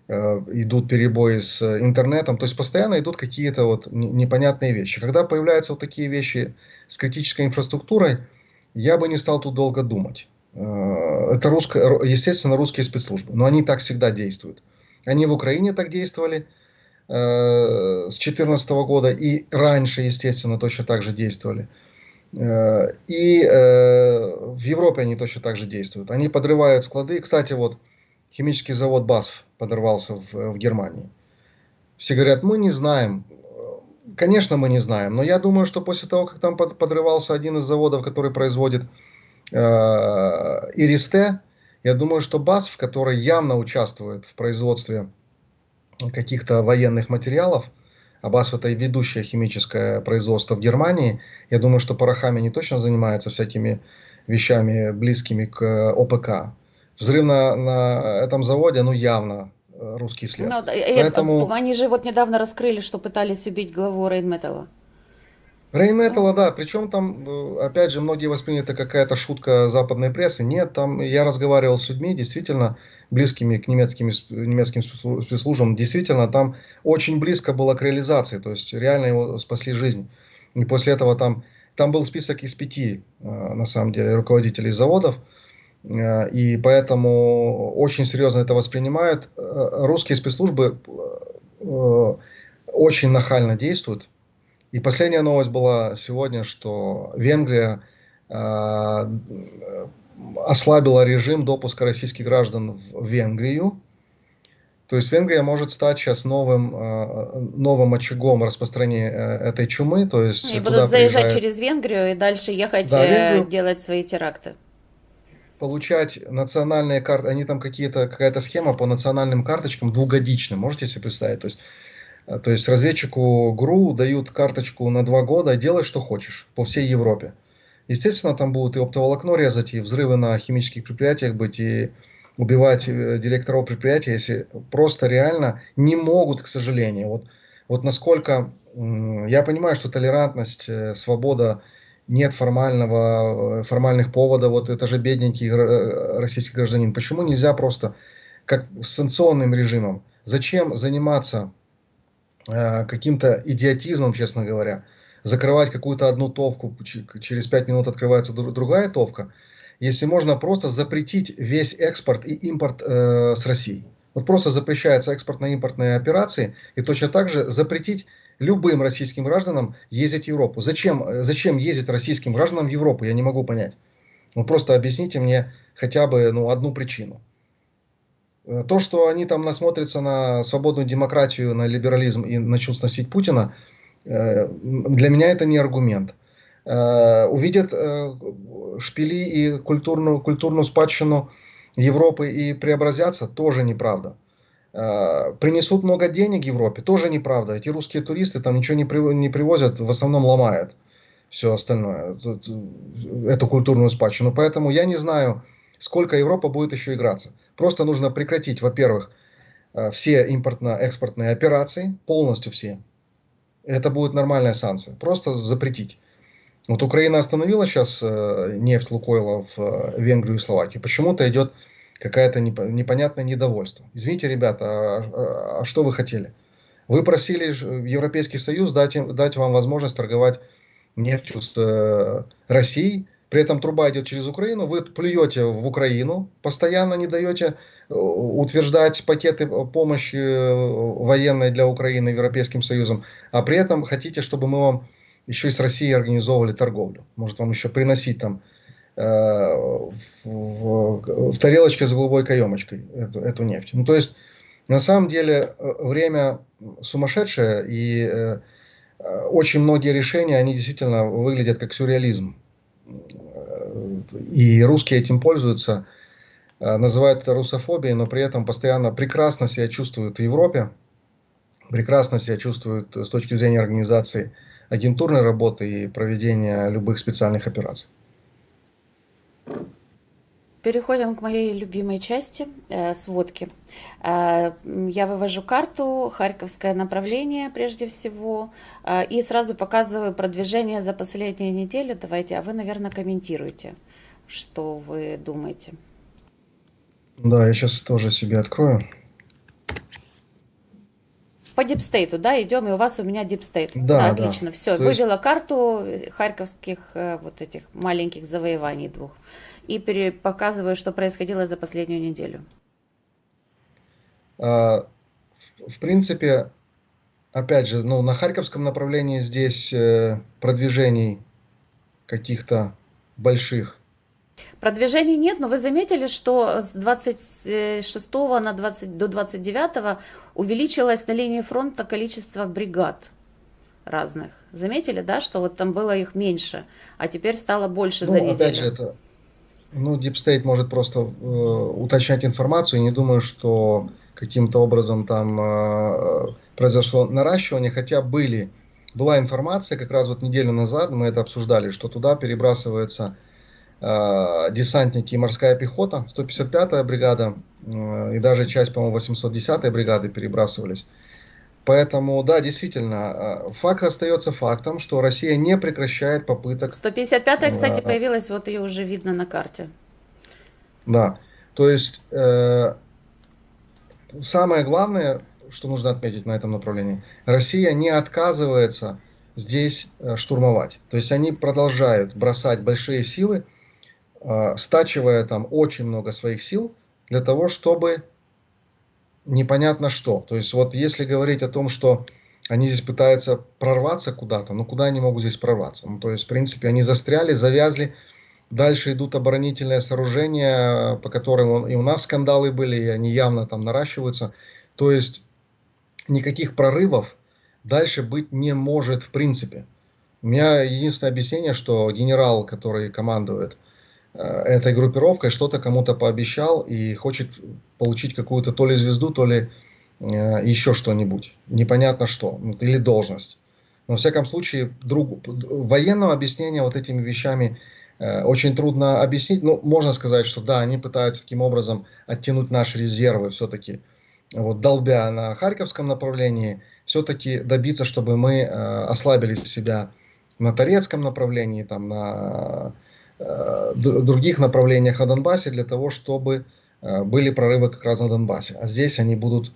идут перебои с интернетом, то есть постоянно идут какие-то вот непонятные вещи. Когда появляются вот такие вещи с критической инфраструктурой, я бы не стал тут долго думать. Это естественно, русские спецслужбы, но они так всегда действуют. Они в Украине так действовали с 2014 года и раньше, естественно, точно так же действовали. И в Европе они точно так же действуют. Они подрывают склады. Кстати, вот химический завод БАСФ подорвался в Германии. Все говорят, мы не знаем. Конечно, мы не знаем, но я думаю, что после того, как там подрывался один из заводов, который производит Иристе, я думаю, что БАСФ, который явно участвует в производстве каких-то военных материалов, а БАСФ это и ведущее химическое производство в Германии, я думаю, что порохами не точно занимаются всякими вещами, близкими к ОПК. Взрыв на этом заводе, ну, явно русский след. Ну, Поэтому они же вот недавно раскрыли, что пытались убить главу Рейнметалла. Рейнметалла, да, причем там, опять же, многие восприняли это какая-то шутка западной прессы. Нет, там я разговаривал с людьми, действительно, близкими к немецким спецслужбам, действительно, там очень близко было к реализации, то есть реально его спасли жизнь. И после этого там был список из 5, на самом деле, руководителей заводов, и поэтому очень серьезно это воспринимают. Русские спецслужбы очень нахально действуют. И последняя новость была сегодня, что Венгрия ослабила режим допуска российских граждан в Венгрию. То есть Венгрия может стать сейчас новым очагом распространения этой чумы. То есть И туда будут заезжать приезжает, через Венгрию и дальше ехать да, Венгрию, делать свои теракты. получать национальные карты. Они там какая-то схема по национальным карточкам двухгодичным. Можете себе представить? То есть разведчику ГРУ дают карточку на 2 года, делай что хочешь по всей Европе. Естественно, там будут и оптоволокно резать, и взрывы на химических предприятиях быть, и убивать директоров предприятия, если просто реально не могут, к сожалению. Вот насколько я понимаю, что толерантность, свобода, нет формальных поводов, вот это же бедненький российский гражданин. Почему нельзя просто, как с санкционным режимом, зачем заниматься каким-то идиотизмом, честно говоря, закрывать какую-то одну товку, через 5 минут открывается другая товка, если можно просто запретить весь экспорт и импорт с России. Вот просто запрещаются экспортно-импортные операции, и точно так же запретить любым российским гражданам ездить в Европу. Зачем ездить российским гражданам в Европу, я не могу понять. Ну просто объясните мне хотя бы одну причину. То, что они там насмотрятся на свободную демократию, на либерализм и начнут сносить Путина, для меня это не аргумент. Увидят шпили и культурную спадщину Европы и преобразятся, тоже неправда. Принесут много денег Европе, тоже неправда. Эти русские туристы там ничего не привозят, в основном ломают все остальное, эту культурную спадщину. Поэтому я не знаю, сколько Европа будет еще играться. Просто нужно прекратить, во-первых, все импортно-экспортные операции, полностью все. Это будет нормальная санкция. Просто запретить. Вот Украина остановила сейчас нефть Лукойла в Венгрию и Словакию. Почему-то идет какое-то непонятное недовольство. Извините, ребята, а что вы хотели? Вы просили Европейский Союз дать вам возможность торговать нефтью с Россией, при этом труба идет через Украину, вы плюете в Украину, постоянно не даете утверждать пакеты помощи военной для Украины Европейским Союзом, а при этом хотите, чтобы мы вам еще и с Россией организовывали торговлю. Может вам еще приносить там в тарелочке с голубой каемочкой эту нефть. Ну, то есть, на самом деле, время сумасшедшее, и очень многие решения, они действительно выглядят как сюрреализм. И русские этим пользуются, называют это русофобией, но при этом постоянно прекрасно себя чувствуют в Европе, прекрасно себя чувствуют с точки зрения организации агентурной работы и проведения любых специальных операций. Переходим к моей любимой части сводки. Я вывожу карту, Харьковское направление прежде всего, и сразу показываю продвижение за последнюю неделю. Давайте, а вы, наверное, комментируете, что вы думаете. Да, я сейчас тоже себе открою. По дипстейту, да, идем, и у меня дипстейт. Да, да. Отлично, все. То есть, Вывела карту харьковских вот этих маленьких завоеваний двух. И показываю, что происходило за последнюю неделю. в принципе, опять же, ну, на Харьковском направлении здесь продвижений каких-то больших. Продвижений нет, но вы заметили, что с 26 на 20, до 29 увеличилось на линии фронта количество бригад разных. Заметили, да, что вот там было их меньше, а теперь стало больше за Ну, опять же, неделю. это, ну, Deep State может просто уточнять информацию. Не думаю, что каким-то образом там произошло наращивание, хотя была информация, как раз вот неделю назад мы это обсуждали, что туда перебрасываются десантники и морская пехота, 155-я бригада и даже часть, по-моему, 810-й бригады перебрасывались. Поэтому, да, действительно, факт остается фактом, что Россия не прекращает попыток. 155-я, кстати, появилась, вот ее уже видно на карте. Да, то есть самое главное, что нужно отметить на этом направлении, Россия не отказывается здесь штурмовать. То есть они продолжают бросать большие силы, стачивая там очень много своих сил для того, чтобы непонятно что. То есть вот если говорить о том, что они здесь пытаются прорваться куда-то, ну куда они могут здесь прорваться? Ну, то есть, в принципе, они застряли, завязли, дальше идут оборонительные сооружения, по которым и у нас скандалы были, и они явно там наращиваются. То есть никаких прорывов дальше быть не может в принципе. У меня единственное объяснение, что генерал, который командует этой группировкой, что-то кому-то пообещал и хочет получить какую-то то ли звезду, то ли еще что-нибудь. Непонятно что. Или должность. Но, во всяком случае, военного объяснения вот этими вещами очень трудно объяснить. Ну, можно сказать, что да, они пытаются таким образом оттянуть наши резервы все-таки, вот, долбя на Харьковском направлении, все-таки добиться, чтобы мы ослабили себя на Торецком направлении, там, на других направлениях на Донбассе, для того, чтобы были прорывы как раз на Донбассе. А здесь они будут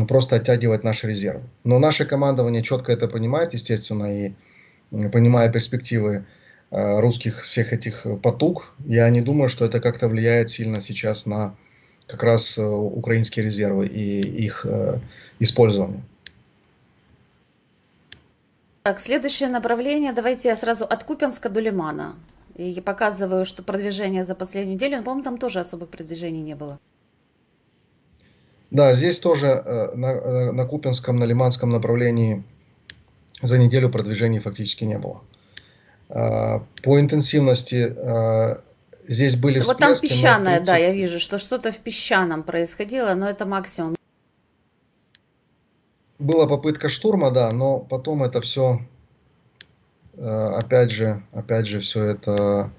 просто оттягивать наши резервы. Но наше командование четко это понимает, естественно, и понимая перспективы русских всех этих потуг, я не думаю, что это как-то влияет сильно сейчас на как раз украинские резервы и их использование. Так, следующее направление, давайте я сразу от Купянска до Лимана. И показываю, что продвижение за последнюю неделю, но, по-моему, там тоже особых продвижений не было. Да, здесь тоже на Купинском, на Лиманском направлении за неделю продвижений фактически не было. По интенсивности здесь были Вот там всплески, но в песчаное, да, принципе... я вижу, что что-то в песчаном происходило, но это максимум. Была попытка штурма, да, но потом это все, опять же, все это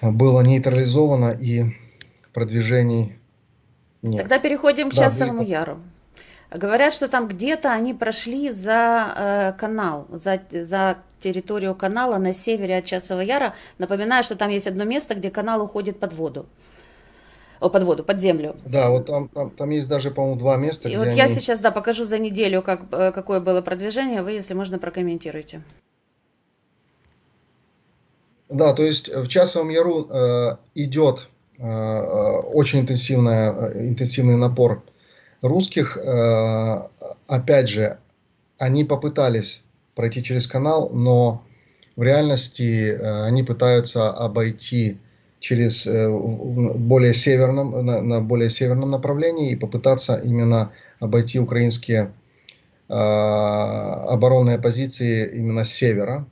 было нейтрализовано и продвижений нет. Тогда переходим к Да, Часовому Яру. Говорят, что там где-то они прошли за канал, за территорию канала на севере от Часового Яра. Напоминаю, что там есть одно место, где канал уходит под воду. Под землю. Да, вот там есть даже, по-моему, два места, И где вот я они... сейчас, да, покажу за неделю, какое было продвижение. Вы, если можно, прокомментируйте. Да, то есть в Часовом Яру идет очень интенсивный напор русских. Опять же, они попытались пройти через канал, но в реальности они пытаются обойти через на более северном направлении и попытаться именно обойти украинские оборонные позиции именно с севера.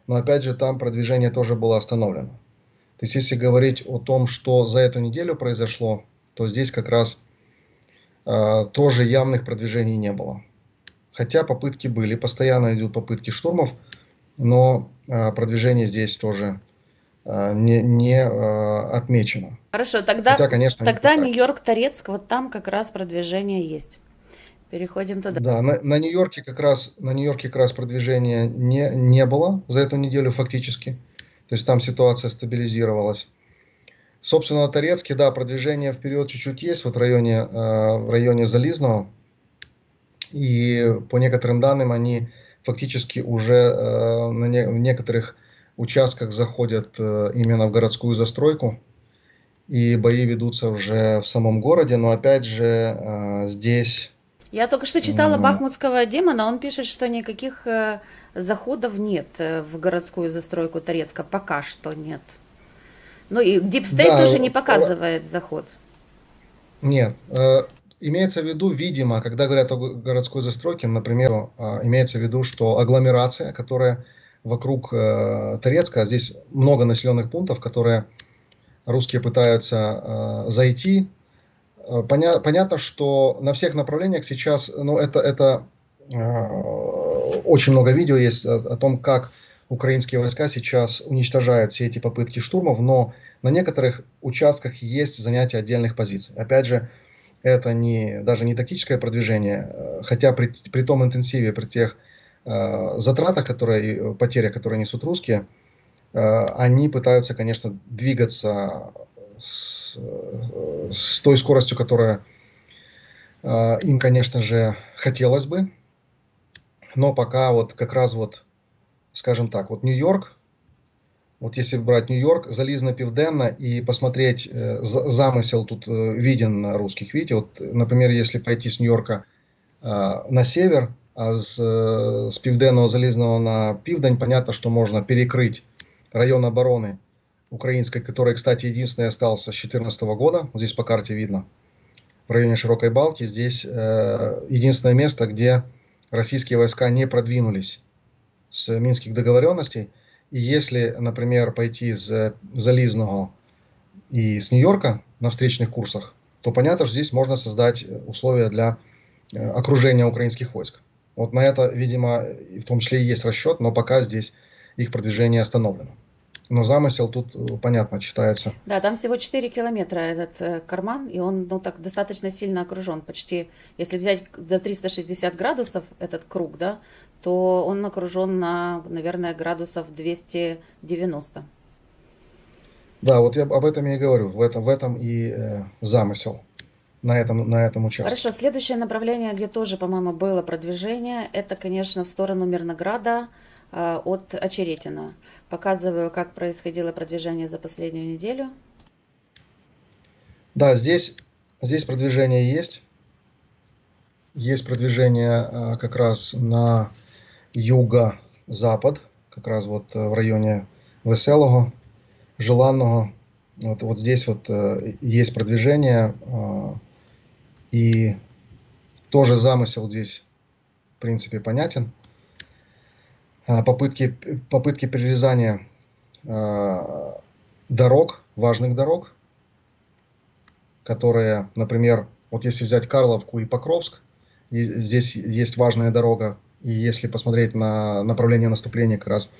Но опять же там продвижение тоже было остановлено. То есть если говорить о том, что за эту неделю произошло, то здесь как раз тоже явных продвижений не было. хотя попытки были, постоянно идут попытки штурмов, но продвижение здесь тоже не отмечено. Хорошо, Хотя, конечно, они тогда пытаются. Нью-Йорк-Торецк, вот там как раз продвижение есть. Переходим туда. Да, на Нью-Йорке как раз продвижения не было за эту неделю фактически. То есть там ситуация стабилизировалась. Собственно, на Торецке, да, продвижение вперед чуть-чуть есть, вот в районе Зализного. И по некоторым данным они фактически уже в некоторых участках заходят именно в городскую застройку. И бои ведутся уже в самом городе. Но опять же, здесь... Я только что читала бахмутского демона, он пишет, что никаких заходов нет в городскую застройку Торецка, пока что нет. Ну и Deep State Да, тоже не показывает заход. нет. Имеется в виду, видимо, когда говорят о городской застройке, например, имеется в виду, что агломерация, которая вокруг Торецка, здесь много населенных пунктов, которые русские пытаются зайти. Понятно, что на всех направлениях сейчас, ну, это очень много видео есть о том, как украинские войска сейчас уничтожают все эти попытки штурмов, но на некоторых участках есть занятие отдельных позиций. Опять же, это даже не тактическое продвижение, хотя при том интенсиве, при тех затратах, потерях, которые несут русские, они пытаются, конечно, двигаться с той скоростью, которая им, конечно же, хотелось бы. Но пока вот как раз вот, скажем так, вот Нью-Йорк, вот если брать Нью-Йорк, Залізне Південне и посмотреть, замысел тут виден на русских. Видите, вот, например, если пойти с Нью-Йорка на север, а с Південного Залізного на південь, понятно, что можно перекрыть район обороны украинской, который, кстати, единственный остался с 2014 года. Вот здесь по карте видно. В районе Широкой Балки. Здесь единственное место, где российские войска не продвинулись с минских договоренностей. И если, например, пойти с Залізного и с Нью-Йорка на встречных курсах, то понятно, что здесь можно создать условия для окружения украинских войск. Вот на это, видимо, в том числе и есть расчет, но пока здесь их продвижение остановлено. Но замысел тут, понятно, читается. Да, там всего 4 километра этот карман, и он, ну, так достаточно сильно окружен. Почти, если взять до 360 градусов этот круг, да, то он окружен на, наверное, градусов 290. Да, вот я об этом и говорю. В этом и замысел на этом участке. Хорошо, следующее направление, где тоже, по-моему, было продвижение, это, конечно, в сторону Мирнограда от Очеретина. Показываю, как происходило продвижение за последнюю неделю. Да, здесь продвижение есть. Есть продвижение как раз на юго-запад, как раз вот в районе Веселого, Желанного. Вот здесь вот есть продвижение. И тоже замысел здесь, в принципе, понятен. Попытки перерезания дорог, важных дорог, которые, например, вот если взять Карловку и Покровск, здесь есть важная дорога, и если посмотреть на направление наступления как раз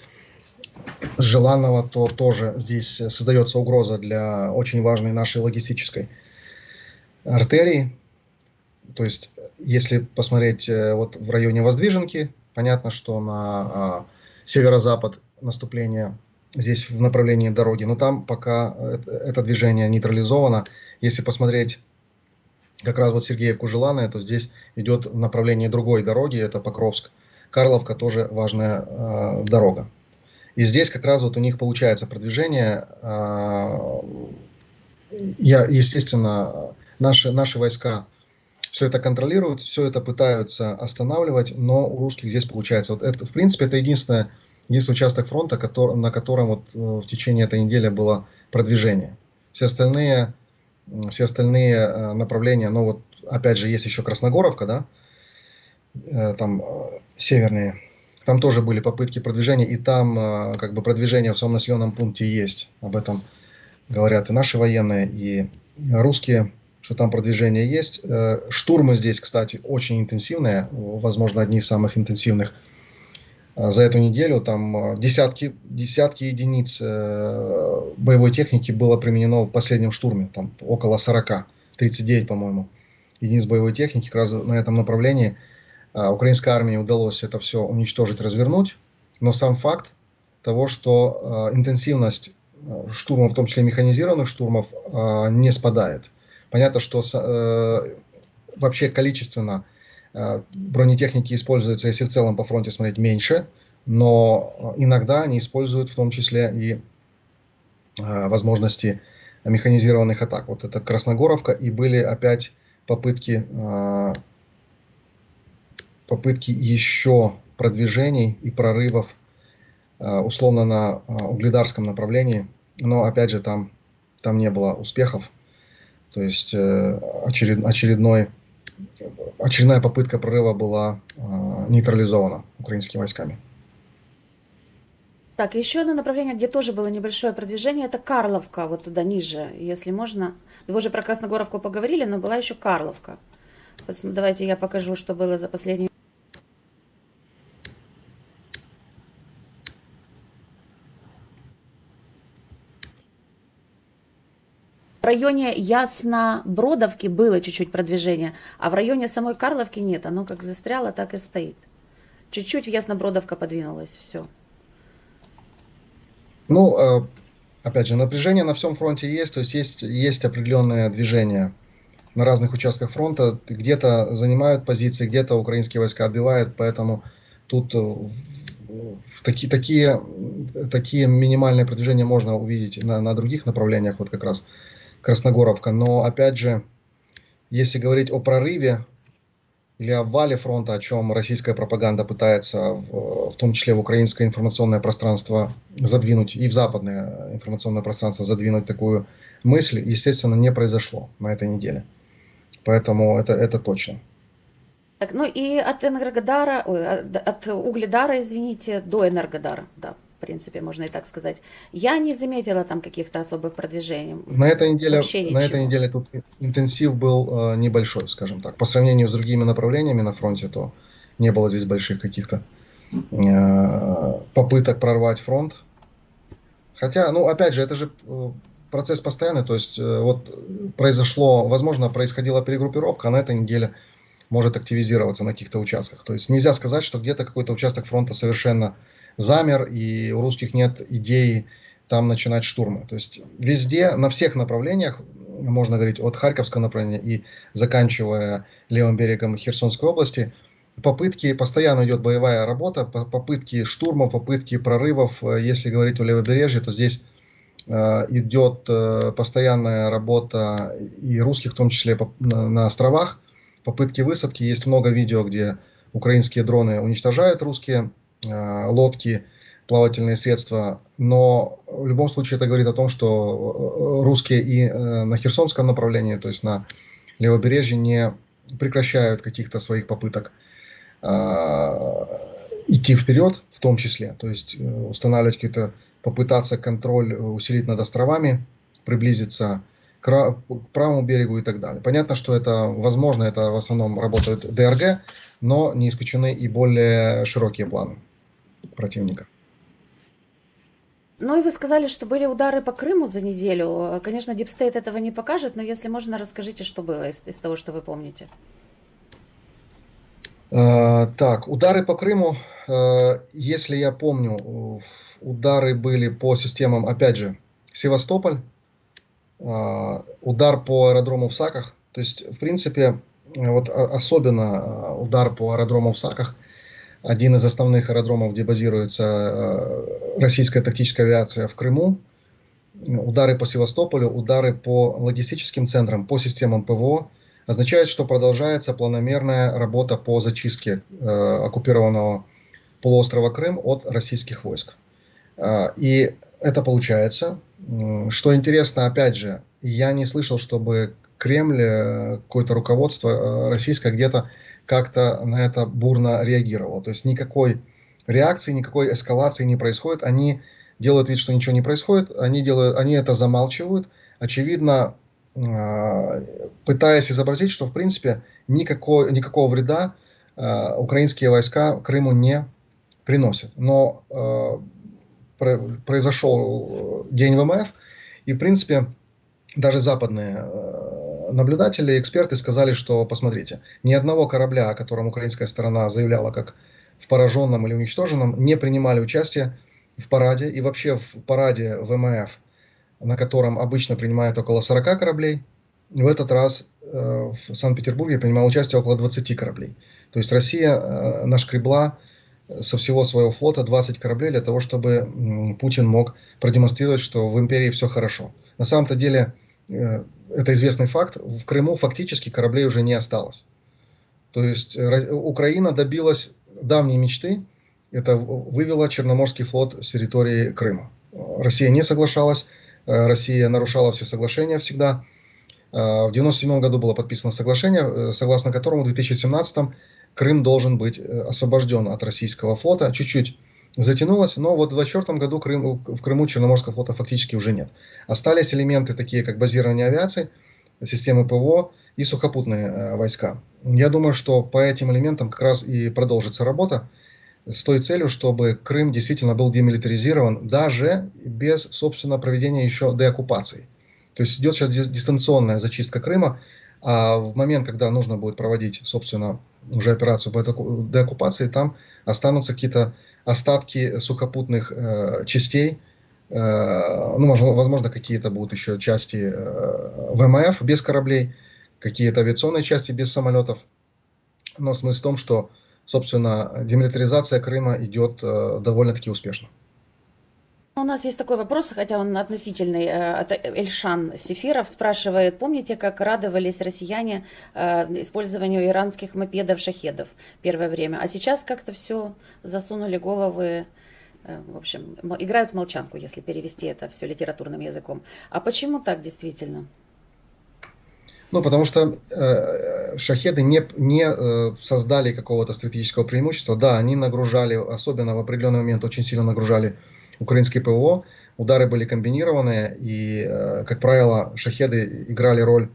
с Желанного, то тоже здесь создается угроза для очень важной нашей логистической артерии. То есть, если посмотреть вот в районе Воздвиженки, понятно, что на северо-запад наступление здесь в направлении дороги, но там пока это движение нейтрализовано. Если посмотреть как раз вот Сергеевку-Желанное, то здесь идет в направлении другой дороги, это Покровск. Карловка тоже важная дорога. И здесь как раз вот у них получается продвижение. Естественно, наши войска все это контролируют, все это пытаются останавливать, но у русских здесь получается. Вот это, в принципе, это единственный участок фронта, на котором вот в течение этой недели было продвижение. Все остальные направления, ну вот опять же есть еще Красногоровка, да, там северные, там тоже были попытки продвижения, и там как бы продвижение в своем населенном пункте есть. Об этом говорят и наши военные, и русские, что там продвижение есть. Штурмы здесь, кстати, очень интенсивные, возможно, одни из самых интенсивных за эту неделю. Там десятки единиц боевой техники было применено в последнем штурме, там около 40, 39, по-моему, единиц боевой техники как раз на этом направлении. Украинской армии удалось это все уничтожить, развернуть, но сам факт того, что интенсивность штурмов, в том числе механизированных штурмов, не спадает. Понятно, что вообще количественно бронетехники используется, если в целом по фронте смотреть, меньше, но иногда они используют в том числе и возможности механизированных атак. Вот это Красногоровка, и были опять попытки еще продвижений и прорывов условно на Угледарском направлении, но опять же там не было успехов. То есть очередная попытка прорыва была нейтрализована украинскими войсками. Так, еще одно направление, где тоже было небольшое продвижение, это Карловка, вот туда ниже, если можно. Вы уже про Красногоровку поговорили, но была еще Карловка. Давайте я покажу, что было за последние. В районе Яснобродовки было чуть-чуть продвижение, а в районе самой Карловки нет. Оно как застряло, так и стоит. Чуть-чуть в Яснобродовка подвинулась, все. Ну, опять же, напряжение на всем фронте есть, то есть определенное движение на разных участках фронта. Где-то занимают позиции, где-то украинские войска отбивают, поэтому тут такие минимальные продвижения можно увидеть на других направлениях, вот как раз Красногоровка. Но, опять же, если говорить о прорыве или обвале фронта, о чем российская пропаганда пытается, в том числе в украинское информационное пространство задвинуть, и в западное информационное пространство задвинуть такую мысль, естественно, не произошло на этой неделе. Поэтому это точно. Так, ну и от Энергодара, от Угледара, извините, до Энергодара, да, в принципе, можно и так сказать. Я не заметила там каких-то особых продвижений. На этой Вообще ничего. неделе тут интенсив был небольшой, скажем так. По сравнению с другими направлениями на фронте, то не было здесь больших каких-то попыток прорвать фронт. Хотя, ну, опять же, это же процесс постоянный, то есть вот происходила перегруппировка, а на этой неделе может активизироваться на каких-то участках. То есть нельзя сказать, что где-то какой-то участок фронта совершенно замер, и у русских нет идеи там начинать штурмы. То есть везде, на всех направлениях, можно говорить от Харьковского направления и заканчивая левым берегом Херсонской области, постоянно идет боевая работа, попытки штурмов, попытки прорывов. Если говорить о левобережье, то здесь идет постоянная работа и русских, в том числе на островах, попытки высадки. Есть много видео, где украинские дроны уничтожают русские лодки, плавательные средства. Но в любом случае это говорит о том, что русские и на Херсонском направлении, то есть на левобережье, не прекращают каких-то своих попыток идти вперед, в том числе. То есть устанавливать какие-то, попытаться контроль усилить над островами, приблизиться к правому берегу и так далее. Понятно, что это возможно, это в основном работает ДРГ, но не исключены и более широкие планы противника. Ну и вы сказали, что были удары по Крыму за неделю. Конечно, Дипстейт этого не покажет, но если можно, расскажите, что было из того, что вы помните. Так, удары по Крыму, если я помню, удары были по системам, опять же, Севастополь, удар по аэродрому в Саках. То есть, в принципе, вот особенно удар по аэродрому в Саках, один из основных аэродромов, где базируется российская тактическая авиация в Крыму. Удары по Севастополю, удары по логистическим центрам, по системам ПВО означает, что продолжается планомерная работа по зачистке оккупированного полуострова Крым от российских войск. И это получается. Что интересно, опять же, я не слышал, чтобы Кремль, какое-то руководство российское где-то как-то на это бурно реагировало. То есть никакой реакции, никакой эскалации не происходит. Они делают вид, что ничего не происходит. Они это замалчивают. Очевидно, пытаясь изобразить, что в принципе никакого вреда украинские войска Крыму не приносят. Но произошел день ВМФ, и в принципе даже западные наблюдатели, эксперты сказали, что, посмотрите, ни одного корабля, о котором украинская сторона заявляла как в пораженном или уничтоженном, не принимали участие в параде. И вообще в параде ВМФ, на котором обычно принимают около 40 кораблей, в этот раз в Санкт-Петербурге принимало участие около 20 кораблей. То есть Россия нашкребла со всего своего флота 20 кораблей для того, чтобы Путин мог продемонстрировать, что в империи все хорошо. На самом-то деле, это известный факт, в Крыму фактически кораблей уже не осталось. То есть Украина добилась давней мечты, это вывела Черноморский флот с территории Крыма. Россия не соглашалась, Россия нарушала все соглашения всегда. В 1997 году было подписано соглашение, согласно которому в 2017 Крым должен быть освобожден от российского флота. Чуть-чуть затянулось, но вот в 2024 году в Крыму Черноморского флота фактически уже нет. Остались элементы такие, как базирование авиации, системы ПВО и сухопутные войска. Я думаю, что по этим элементам как раз и продолжится работа с той целью, чтобы Крым действительно был демилитаризирован даже без, собственно, проведения еще деоккупации. То есть идет сейчас дистанционная зачистка Крыма, а в момент, когда нужно будет проводить, собственно, уже операцию по деоккупации, там останутся какие-то остатки сухопутных частей, ну, возможно, какие-то будут еще части ВМФ без кораблей, какие-то авиационные части без самолетов. Но смысл в том, что, собственно, демилитаризация Крыма идет довольно-таки успешно. У нас есть такой вопрос, хотя он относительный, от Эльшан Сефиров спрашивает, помните, как радовались россияне использованию иранских мопедов-шахедов первое время, а сейчас как-то все засунули головы, в общем, играют в молчанку, если перевести это все литературным языком. А почему так действительно? Ну, потому что шахеды не создали какого-то стратегического преимущества. Да, они нагружали, особенно в определенный момент очень сильно нагружали украинское ПВО. Удары были комбинированные, и, как правило, шахеды играли роль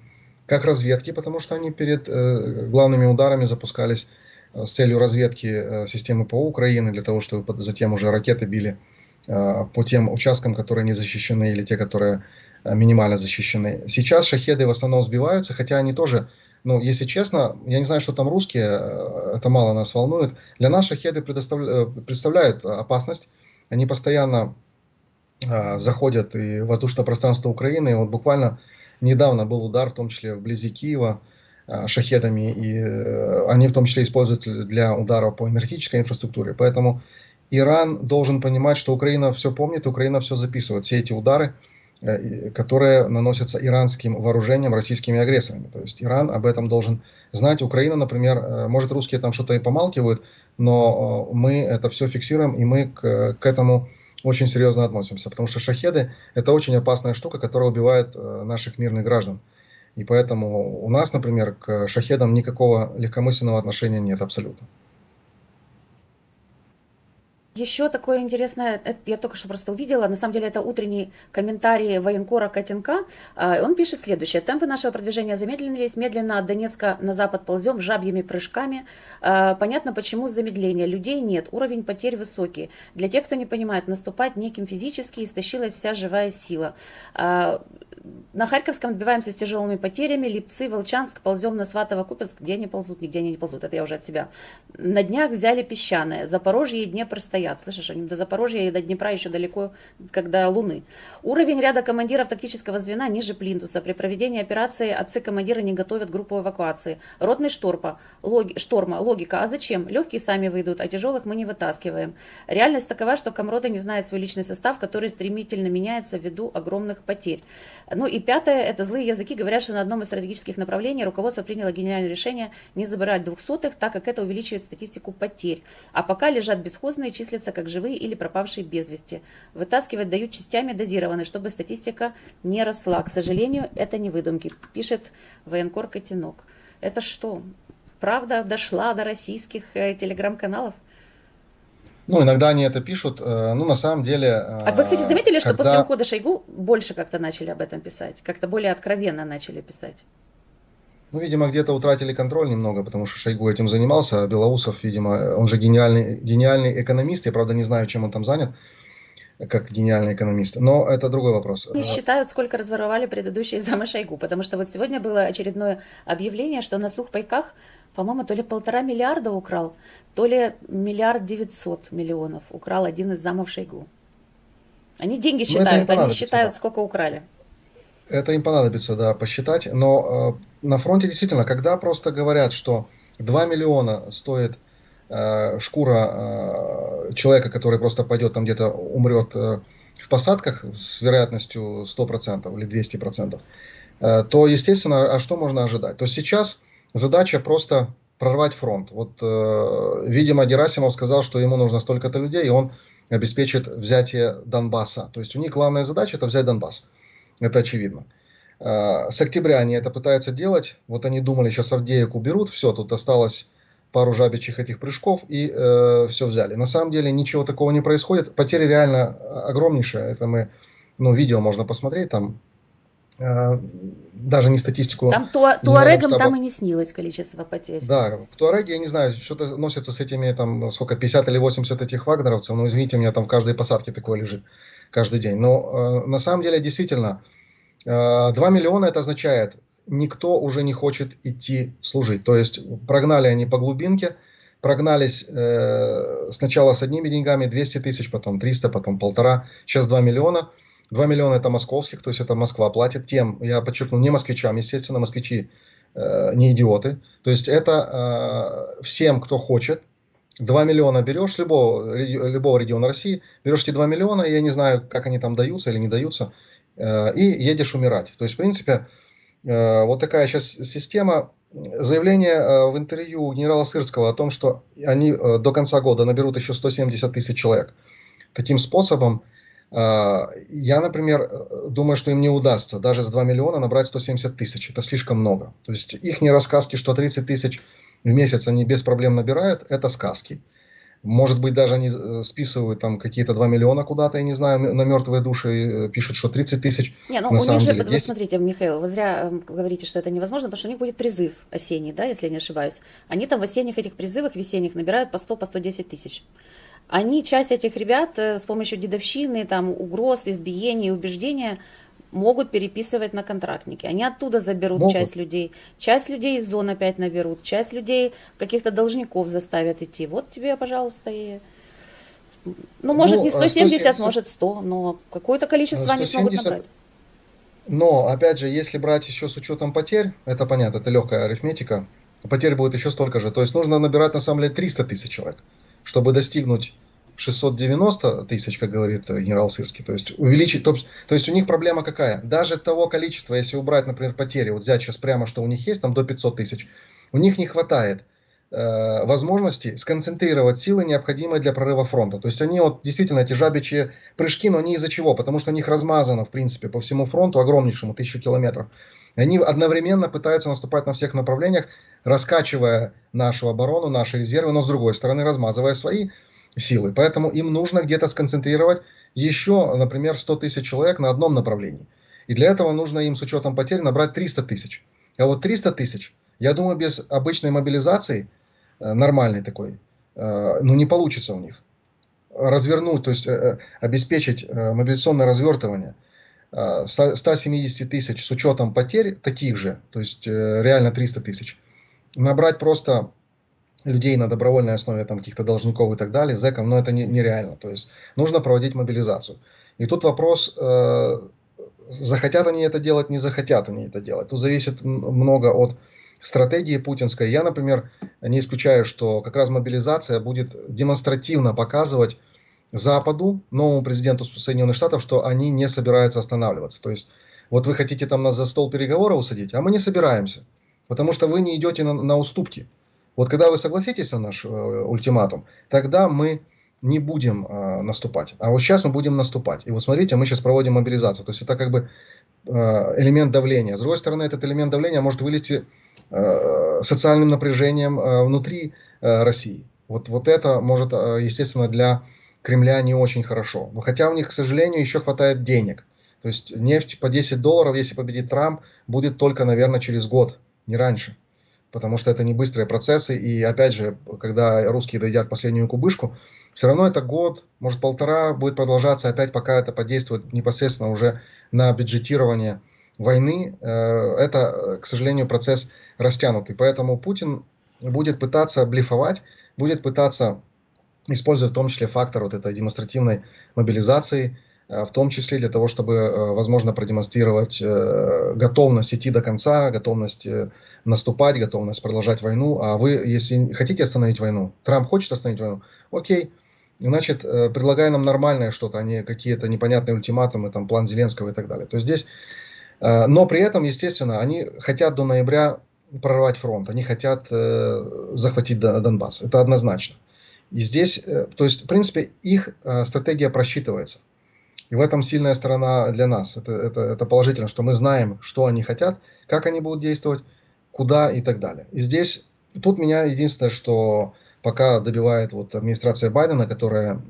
как разведки, потому что они перед главными ударами запускались с целью разведки системы ПВО Украины, для того, чтобы затем уже ракеты били по тем участкам, которые не защищены, или те, которые минимально защищены. Сейчас шахеды в основном сбиваются, хотя они тоже, ну, если честно, я не знаю, что там русские, это мало нас волнует. Для нас шахеды представляют опасность. Они постоянно заходят и в воздушное пространство Украины. И вот буквально недавно был удар, в том числе вблизи Киева, шахедами. И они в том числе используют для удара по энергетической инфраструктуре. Поэтому Иран должен понимать, что Украина все помнит, Украина все записывает. Все эти удары, которые наносятся иранским вооружением, российскими агрессорами. То есть Иран об этом должен знать. Украина, например, может, русские там что-то и помалкивают, но мы это все фиксируем, и мы к этому очень серьезно относимся. Потому что шахеды – это очень опасная штука, которая убивает наших мирных граждан. И поэтому у нас, например, к шахедам никакого легкомысленного отношения нет абсолютно. Еще такое интересное, я только что просто увидела, на самом деле это утренний комментарий военкора Котенка. Он пишет следующее. Темпы нашего продвижения замедлились, медленно от Донецка на запад ползем жабьими прыжками. Понятно, почему замедление. Людей нет, уровень потерь высокий. Для тех, кто не понимает, наступать неким физически истощилась вся живая сила. На Харьковском отбиваемся с тяжелыми потерями. Липцы, Волчанск, ползем на Сватово-Купенск. Где они ползут? Нигде они не ползут. Это я уже от себя. На днях взяли Песчаное. Запорожье и Днепр стоят. Слышишь, они до Запорожья и до Днепра еще далеко, когда Луны. Уровень ряда командиров тактического звена ниже плинтуса. При проведении операции отцы-командиры не готовят группу эвакуации. Ротный шторма. Логика. А зачем? Легкие сами выйдут, а тяжелых мы не вытаскиваем. Реальность такова, что комроты не знает свой личный состав, который стремительно меняется ввиду огромных потерь. Ну и пятое, это злые языки говорят, что на одном из стратегических направлений руководство приняло гениальное решение не забирать 200-х, так как это увеличивает статистику потерь. А пока лежат бесхозные, числятся как живые или пропавшие без вести. Вытаскивать дают частями дозированные, чтобы статистика не росла. К сожалению, это не выдумки, пишет военкор Котенок. Это что, правда дошла до российских телеграм-каналов? Ну, иногда они это пишут. Ну, на самом деле, А вы, кстати, заметили, что после когда... ухода Шойгу больше как-то начали об этом писать? Как-то более откровенно начали писать? Ну, видимо, где-то утратили контроль немного, потому что Шойгу этим занимался, а Белоусов, видимо, он же гениальный экономист. Я, правда, не знаю, чем он там занят, как гениальный экономист. Но это другой вопрос. Не считают, сколько разворовали предыдущие замы Шойгу, потому что вот сегодня было очередное объявление, что на сухпайках, по-моему, то ли 1,5 миллиарда украл, то ли 1,9 миллиарда украл один из замов Шойгу. Они деньги Ну, это им считают, они понадобится, считают, да. сколько украли. Это им понадобится, да, посчитать. Но на фронте действительно, когда просто говорят, что 2 миллиона стоит шкура человека, который просто пойдет там где-то умрет в посадках с вероятностью 100% или 200%, то, естественно, а что можно ожидать? То есть сейчас задача просто прорвать фронт. Вот, видимо, Герасимов сказал, что ему нужно столько-то людей, и он обеспечит взятие Донбасса. То есть у них главная задача – это взять Донбасс. Это очевидно. С октября они это пытаются делать. Вот они думали, сейчас Авдеевку уберут, все, тут осталось пару жабичьих этих прыжков, и все взяли. На самом деле ничего такого не происходит. Потери реально огромнейшие. Это мы, ну, видео можно посмотреть, там даже не статистику Там генерального туарегам штаба. там и не снилось количество потерь. Да, в Туареге, я не знаю, что-то носится с этими, там, сколько, 50 или 80 этих вагнеровцев, ну, извините, у меня там в каждой посадке такое лежит каждый день. Но на самом деле, действительно, 2 миллиона это означает, никто уже не хочет идти служить. То есть прогнали они по глубинке, прогнались сначала с одними деньгами 200 тысяч, потом 300, потом полтора, сейчас 2 миллиона. 2 миллиона это московских, то есть это Москва платит тем, я подчеркну, не москвичам, естественно, москвичи не идиоты. То есть это всем, кто хочет. 2 миллиона берешь с любого региона России, берешь эти 2 миллиона, я не знаю, как они там даются или не даются, и едешь умирать. То есть, в принципе, вот такая сейчас система. Заявление в интервью генерала Сырского о том, что они до конца года наберут еще 170 тысяч человек. Таким способом, я, например, думаю, что им не удастся даже с 2 миллиона набрать 170 тысяч. Это слишком много. То есть их рассказки, что 30 тысяч в месяц они без проблем набирают, это сказки. Может быть, даже они списывают там какие-то 2 миллиона куда-то, я не знаю, на мертвые души, пишут, что 30 тысяч. Не, ну На у них самом же, деле вот 10. смотрите, Михаил, вы зря говорите, что это невозможно, потому что у них будет призыв осенний, да, если я не ошибаюсь. Они там в осенних этих призывах, весенних, набирают по 100, по 110 тысяч. Они, часть этих ребят, с помощью дедовщины, там, угроз, избиений, убеждения могут переписывать на контрактники. Они оттуда заберут Могут. часть людей из зон опять наберут, часть людей каких-то должников заставят идти. Вот тебе, пожалуйста, и... Ну, может, Ну, не 170, 170, может, 100, но какое-то количество они смогут 170. набрать. Но, опять же, если брать еще с учетом потерь, это понятно, это легкая арифметика, потерь будет еще столько же. То есть нужно набирать на самом деле 300 тысяч человек, чтобы достигнуть 690 тысяч, как говорит генерал Сырский. То есть увеличить, то есть у них проблема какая? Даже того количества, если убрать, например, потери, вот взять сейчас прямо, что у них есть, там до 500 тысяч, у них не хватает возможности сконцентрировать силы, необходимые для прорыва фронта. То есть они вот действительно эти жабичьи прыжки, но они из-за чего? Потому что у них размазано, в принципе, по всему фронту, огромнейшему, 1000 километров. И они одновременно пытаются наступать на всех направлениях, раскачивая нашу оборону, наши резервы, но с другой стороны размазывая свои силы. Поэтому им нужно где-то сконцентрировать еще, например, 100 тысяч человек на одном направлении. И для этого нужно им с учетом потерь набрать 300 тысяч. А вот 300 тысяч, я думаю, без обычной мобилизации, нормальный такой, ну не получится у них. Развернуть, то есть обеспечить мобилизационное развертывание 170 тысяч с учетом потерь таких же, то есть реально 300 тысяч, набрать просто людей на добровольной основе, там каких-то должников и так далее, зэков, но это нереально. То есть нужно проводить мобилизацию. И тут вопрос, захотят они это делать, не захотят они это делать. Тут зависит много от стратегии путинской. Я, например, не исключаю, что как раз мобилизация будет демонстративно показывать Западу, новому президенту Соединенных Штатов, что они не собираются останавливаться. То есть, вот вы хотите там нас за стол переговоров усадить, а мы не собираемся, потому что вы не идете на уступки. Вот когда вы согласитесь на наш ультиматум, тогда мы не будем наступать. А вот сейчас мы будем наступать. И вот смотрите, мы сейчас проводим мобилизацию. То есть это как бы элемент давления. С другой стороны, этот элемент давления может вылиться социальным напряжением внутри России. Вот это может, естественно, для Кремля не очень хорошо. Но хотя у них, к сожалению, еще хватает денег. То есть нефть по $10, если победит Трамп, будет только, наверное, через год, не раньше. Потому что это не быстрые процессы. И опять же, когда русские доедят последнюю кубышку, все равно это год, может полтора будет продолжаться опять, пока это подействует непосредственно уже на бюджетирование войны. Это, к сожалению, процесс растянутый. Поэтому Путин будет пытаться блефовать, будет пытаться использовать в том числе фактор вот этой демонстративной мобилизации, в том числе для того, чтобы, возможно, продемонстрировать готовность идти до конца, готовность наступать, готовность продолжать войну. А вы, если хотите остановить войну, Трамп хочет остановить войну, окей, значит, предлагай нам нормальное что-то, а не какие-то непонятные ультиматумы, там, план Зеленского и так далее. То есть здесь, но при этом, естественно, они хотят до ноября прорвать фронт, они хотят захватить Донбасс, это однозначно. И здесь, то есть, в принципе, их стратегия просчитывается. И в этом сильная сторона для нас. Это положительно, что мы знаем, что они хотят, как они будут действовать, куда и так далее. И здесь, тут меня единственное, что пока добивает вот администрация Байдена, которая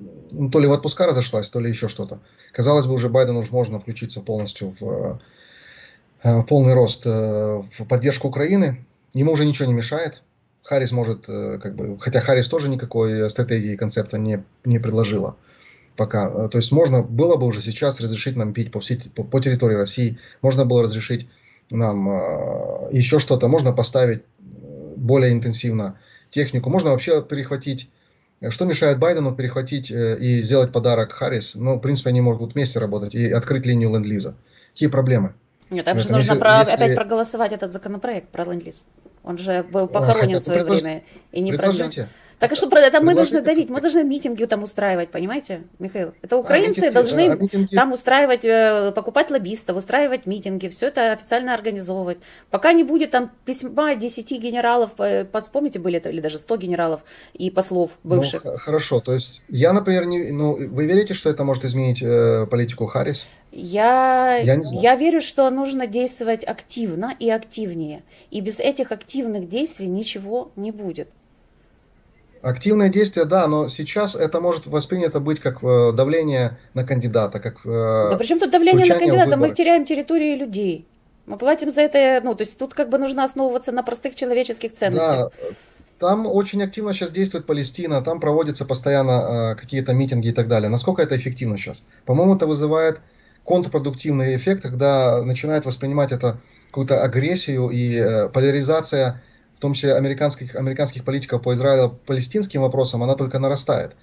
то ли в отпуска разошлась, то ли еще что-то. Казалось бы, уже Байдену уже можно включиться полностью в полный рост в поддержку Украины. Ему уже ничего не мешает. Харрис может, как бы, хотя Харрис тоже никакой стратегии и концепта не предложила пока. То есть можно было бы уже сейчас разрешить нам пить по территории России, можно было разрешить нам еще что-то, можно поставить более интенсивно технику, можно вообще перехватить. Что мешает Байдену перехватить и сделать подарок Харрис? Ну, в принципе, они могут вместе работать и открыть линию ленд-лиза. Какие проблемы? Нет, там же Поэтому нужно если- опять проголосовать этот законопроект про ленд-лиз. Он же был похоронен в свое время и не продлен. Предложите. Так и что про это мы должны Предложите. давить, мы должны митинги там устраивать, понимаете, Михаил? Это украинцы митинги, должны митинги. там устраивать, покупать лоббистов, устраивать митинги, все это официально организовывать. Пока не будет там письма 10 генералов, вспомните, были это, или даже 100 генералов и послов бывших. Ну, хорошо, то есть я, например, вы верите, что это может изменить политику Харрис? Я не знаю. Я верю, что нужно действовать активно и активнее. И без этих активных действий ничего не будет. Активное действие, да, но сейчас это может воспринято быть как давление на кандидата, как Да причем тут давление на включение в кандидата? Мы выборы. теряем территории людей. Мы платим за это, ну, то есть тут как бы нужно основываться на простых человеческих ценностях. Да, там очень активно сейчас действует Палестина, там проводятся постоянно какие-то митинги и так далее. Насколько это эффективно сейчас? По-моему, это вызывает контрпродуктивный эффект, когда начинает воспринимать это какую-то агрессию и поляризация, в том числе американских политиков по израило-палестинским вопросам, она только нарастает.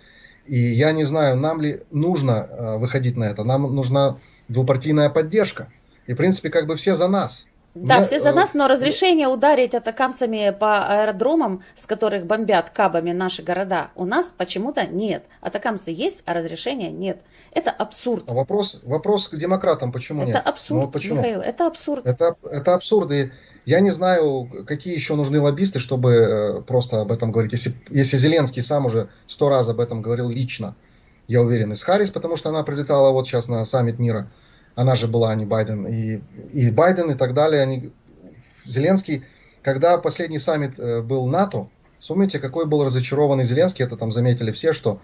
И я не знаю, нам ли нужно выходить на это, нам нужна двупартийная поддержка. И, в принципе, как бы все за нас. Да, все за нас, но разрешение ударить атакамсами по аэродромам, с которых бомбят кабами наши города, у нас почему-то нет. Атакамсы есть, а разрешения нет. Это абсурд. А вопрос к демократам, почему нет? Это абсурд, Ну, почему? Михаил, это абсурд. Это абсурд. И я не знаю, какие еще нужны лоббисты, чтобы просто об этом говорить. Если Зеленский сам уже 100 раз об этом говорил лично, я уверен, из Харрис, потому что она прилетала вот сейчас на саммит мира. Она же была, а не Байден. И Байден и так далее. Зеленский, когда последний саммит был НАТО, вспомните, какой был разочарованный Зеленский, это там заметили все, что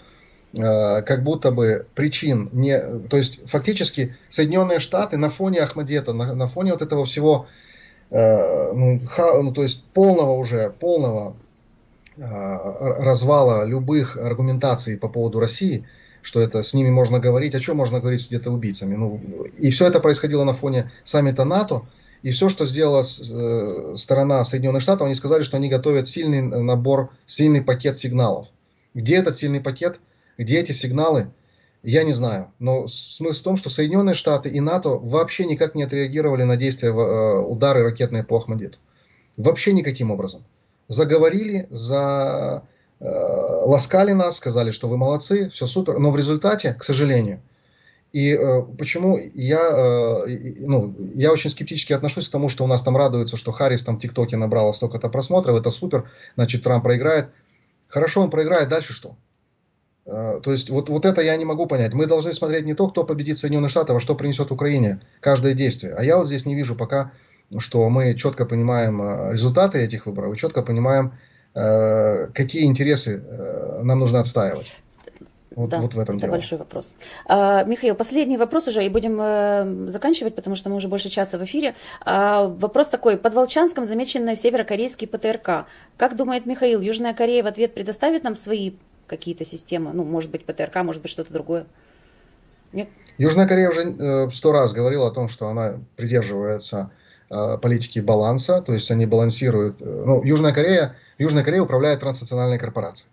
как будто бы причин не... То есть фактически Соединенные Штаты на фоне Ахмадета, на фоне вот этого всего, то есть полного развала любых аргументаций по поводу России, что это с ними можно говорить, о чем можно говорить с где-то убийцами. И все это происходило на фоне саммита НАТО, и все, что сделала сторона Соединенных Штатов, они сказали, что они готовят сильный пакет сигналов. Где этот сильный пакет, где эти сигналы, я не знаю. Но смысл в том, что Соединенные Штаты и НАТО вообще никак не отреагировали на действия, удары ракетные по Ахмадиту. Вообще никаким образом. Заговорили, ласкали нас, сказали, что вы молодцы, все супер. Но в результате, к сожалению, и почему я очень скептически отношусь к тому, что у нас там радуются, что Харрис там в ТикТоке набрала столько-то просмотров, это супер, значит Трамп проиграет. Хорошо, он проиграет, дальше что? То есть вот это я не могу понять. Мы должны смотреть не то, кто победит Соединенные Штаты, а что принесет Украине каждое действие. А я вот здесь не вижу пока, что мы четко понимаем результаты этих выборов и четко понимаем, какие интересы нам нужно отстаивать. Да, Вот в этом это дело. большой вопрос. Михаил, последний вопрос уже, и будем заканчивать, потому что мы уже больше часа в эфире. Вопрос такой. Под Волчанском замечен северокорейский ПТРК. Как думает Михаил, Южная Корея в ответ предоставит нам свои какие-то системы? Ну, может быть, ПТРК, может быть, что-то другое? Мне... Южная Корея уже 100 раз говорила о том, что она придерживается политики баланса, то есть они балансируют. Ну, Южная Корея управляет транснациональной корпорацией.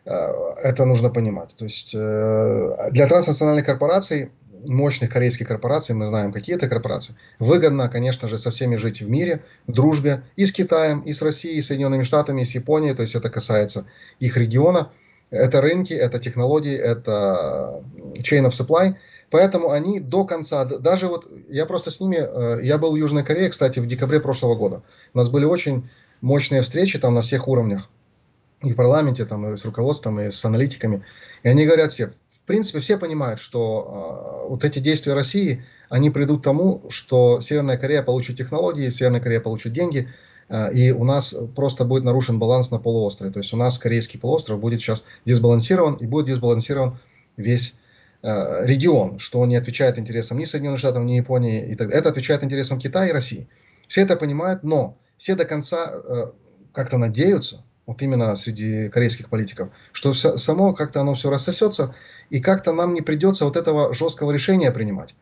Это нужно понимать. То есть для транснациональных корпораций, мощных корейских корпораций, мы знаем, какие это корпорации, выгодно, конечно же, со всеми жить в мире, в дружбе, и с Китаем, и с Россией, и с Соединенными Штатами, и с Японией, то есть это касается их региона. Это рынки, это технологии, это chain of supply. Поэтому они до конца, даже вот я просто с ними, я был в Южной Корее, кстати, в декабре прошлого года. У нас были очень мощные встречи там на всех уровнях. И в парламенте, там, и с руководством, и с аналитиками. И они говорят все, в принципе, все понимают, что вот эти действия России, они придут к тому, что Северная Корея получит технологии, Северная Корея получит деньги, и у нас просто будет нарушен баланс на полуострове. То есть у нас корейский полуостров будет сейчас дисбалансирован, и будет дисбалансирован весь регион, что не отвечает интересам ни Соединенных Штатов, ни Японии. Это отвечает интересам Китая и России. Все это понимают, но все до конца как-то надеются, вот именно среди корейских политиков, что само как-то оно все рассосется, и как-то нам не придется вот этого жесткого решения принимать,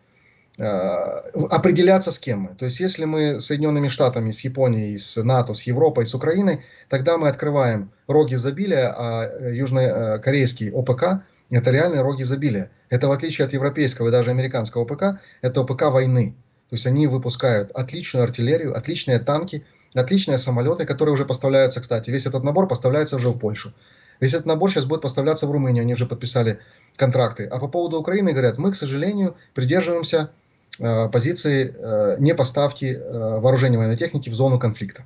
определяться с кем мы. То есть если мы с Соединенными Штатами, с Японией, с НАТО, с Европой, с Украиной, тогда мы открываем рог изобилия, а южнокорейский ОПК – это реальный рог изобилия. Это в отличие от европейского и даже американского ОПК, это ОПК войны. То есть они выпускают отличную артиллерию, отличные танки, отличные самолеты, которые уже поставляются, кстати. Весь этот набор поставляется уже в Польшу. Весь этот набор сейчас будет поставляться в Румынию. Они уже подписали контракты. А по поводу Украины говорят, мы, к сожалению, придерживаемся позиции не поставки вооружения и военной техники в зону конфликта.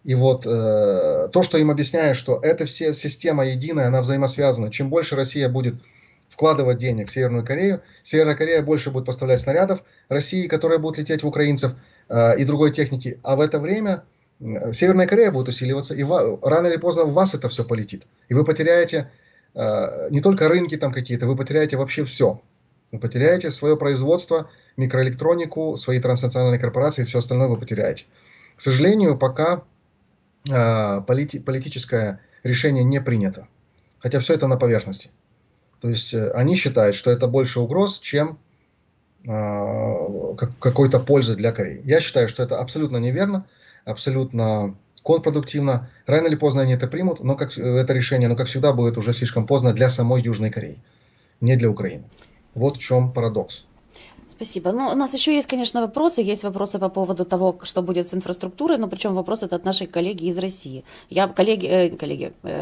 И вот то, что им объясняют, что эта вся система единая, она взаимосвязана. Чем больше Россия будет вкладывать денег в Северную Корею, Северная Корея больше будет поставлять снарядов России, которые будут лететь в украинцев, и другой техники. А в это время Северная Корея будет усиливаться, и рано или поздно в вас это все полетит. И вы потеряете не только рынки там какие-то, вы потеряете вообще все. Вы потеряете свое производство, микроэлектронику, свои транснациональные корпорации, все остальное вы потеряете. К сожалению, пока политическое решение не принято. Хотя все это на поверхности. То есть они считают, что это больше угроз, чем какой-то пользы для Кореи. Я считаю, что это абсолютно неверно, абсолютно контрпродуктивно. Рано или поздно они это примут, но это решение, но как всегда, будет уже слишком поздно для самой Южной Кореи, не для Украины. Вот в чем парадокс. Спасибо. Ну, у нас еще есть, конечно, вопросы. Есть вопросы по поводу того, что будет с инфраструктурой, но причем вопрос это от нашей коллеги из России.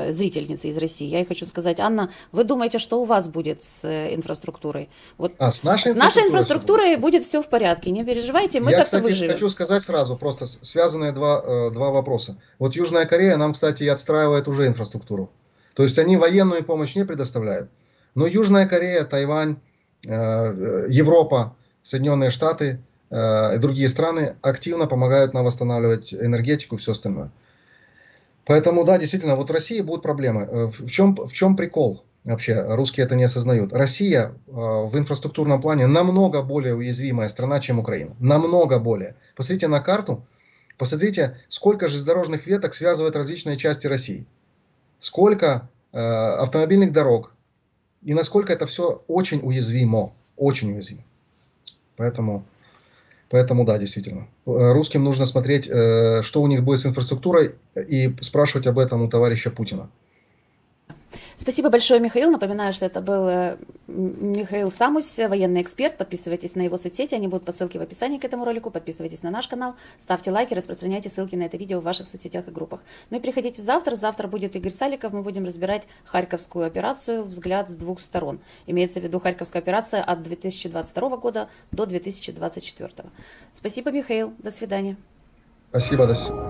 Зрительницы из России. Я ей хочу сказать, Анна, вы думаете, что у вас будет с инфраструктурой? Вот с нашей инфраструктурой будет все в порядке, не переживайте, мы как-то выживем. Я, кстати, хочу сказать сразу, просто связанные два вопроса. Вот Южная Корея нам, кстати, и отстраивает уже инфраструктуру. То есть они военную помощь не предоставляют. Но Южная Корея, Тайвань, Европа, Соединенные Штаты и другие страны активно помогают нам восстанавливать энергетику и все остальное. Поэтому, да, действительно, вот в России будут проблемы. В чем прикол? Вообще, русские это не осознают. Россия в инфраструктурном плане намного более уязвимая страна, чем Украина. Намного более. Посмотрите на карту, посмотрите, сколько железнодорожных веток связывает различные части России. Сколько автомобильных дорог. И насколько это все очень уязвимо. Очень уязвимо. Поэтому да, действительно. Русским нужно смотреть, что у них будет с инфраструктурой, и спрашивать об этом у товарища Путина. Спасибо большое, Михаил. Напоминаю, что это был Михаил Самусь, военный эксперт. Подписывайтесь на его соцсети, они будут по ссылке в описании к этому ролику. Подписывайтесь на наш канал, ставьте лайки, распространяйте ссылки на это видео в ваших соцсетях и группах. Ну и приходите завтра. Завтра будет Игорь Саликов. Мы будем разбирать Харьковскую операцию «Взгляд с двух сторон». Имеется в виду Харьковская операция от 2022 года до 2024. Спасибо, Михаил. До свидания. Спасибо, до свидания.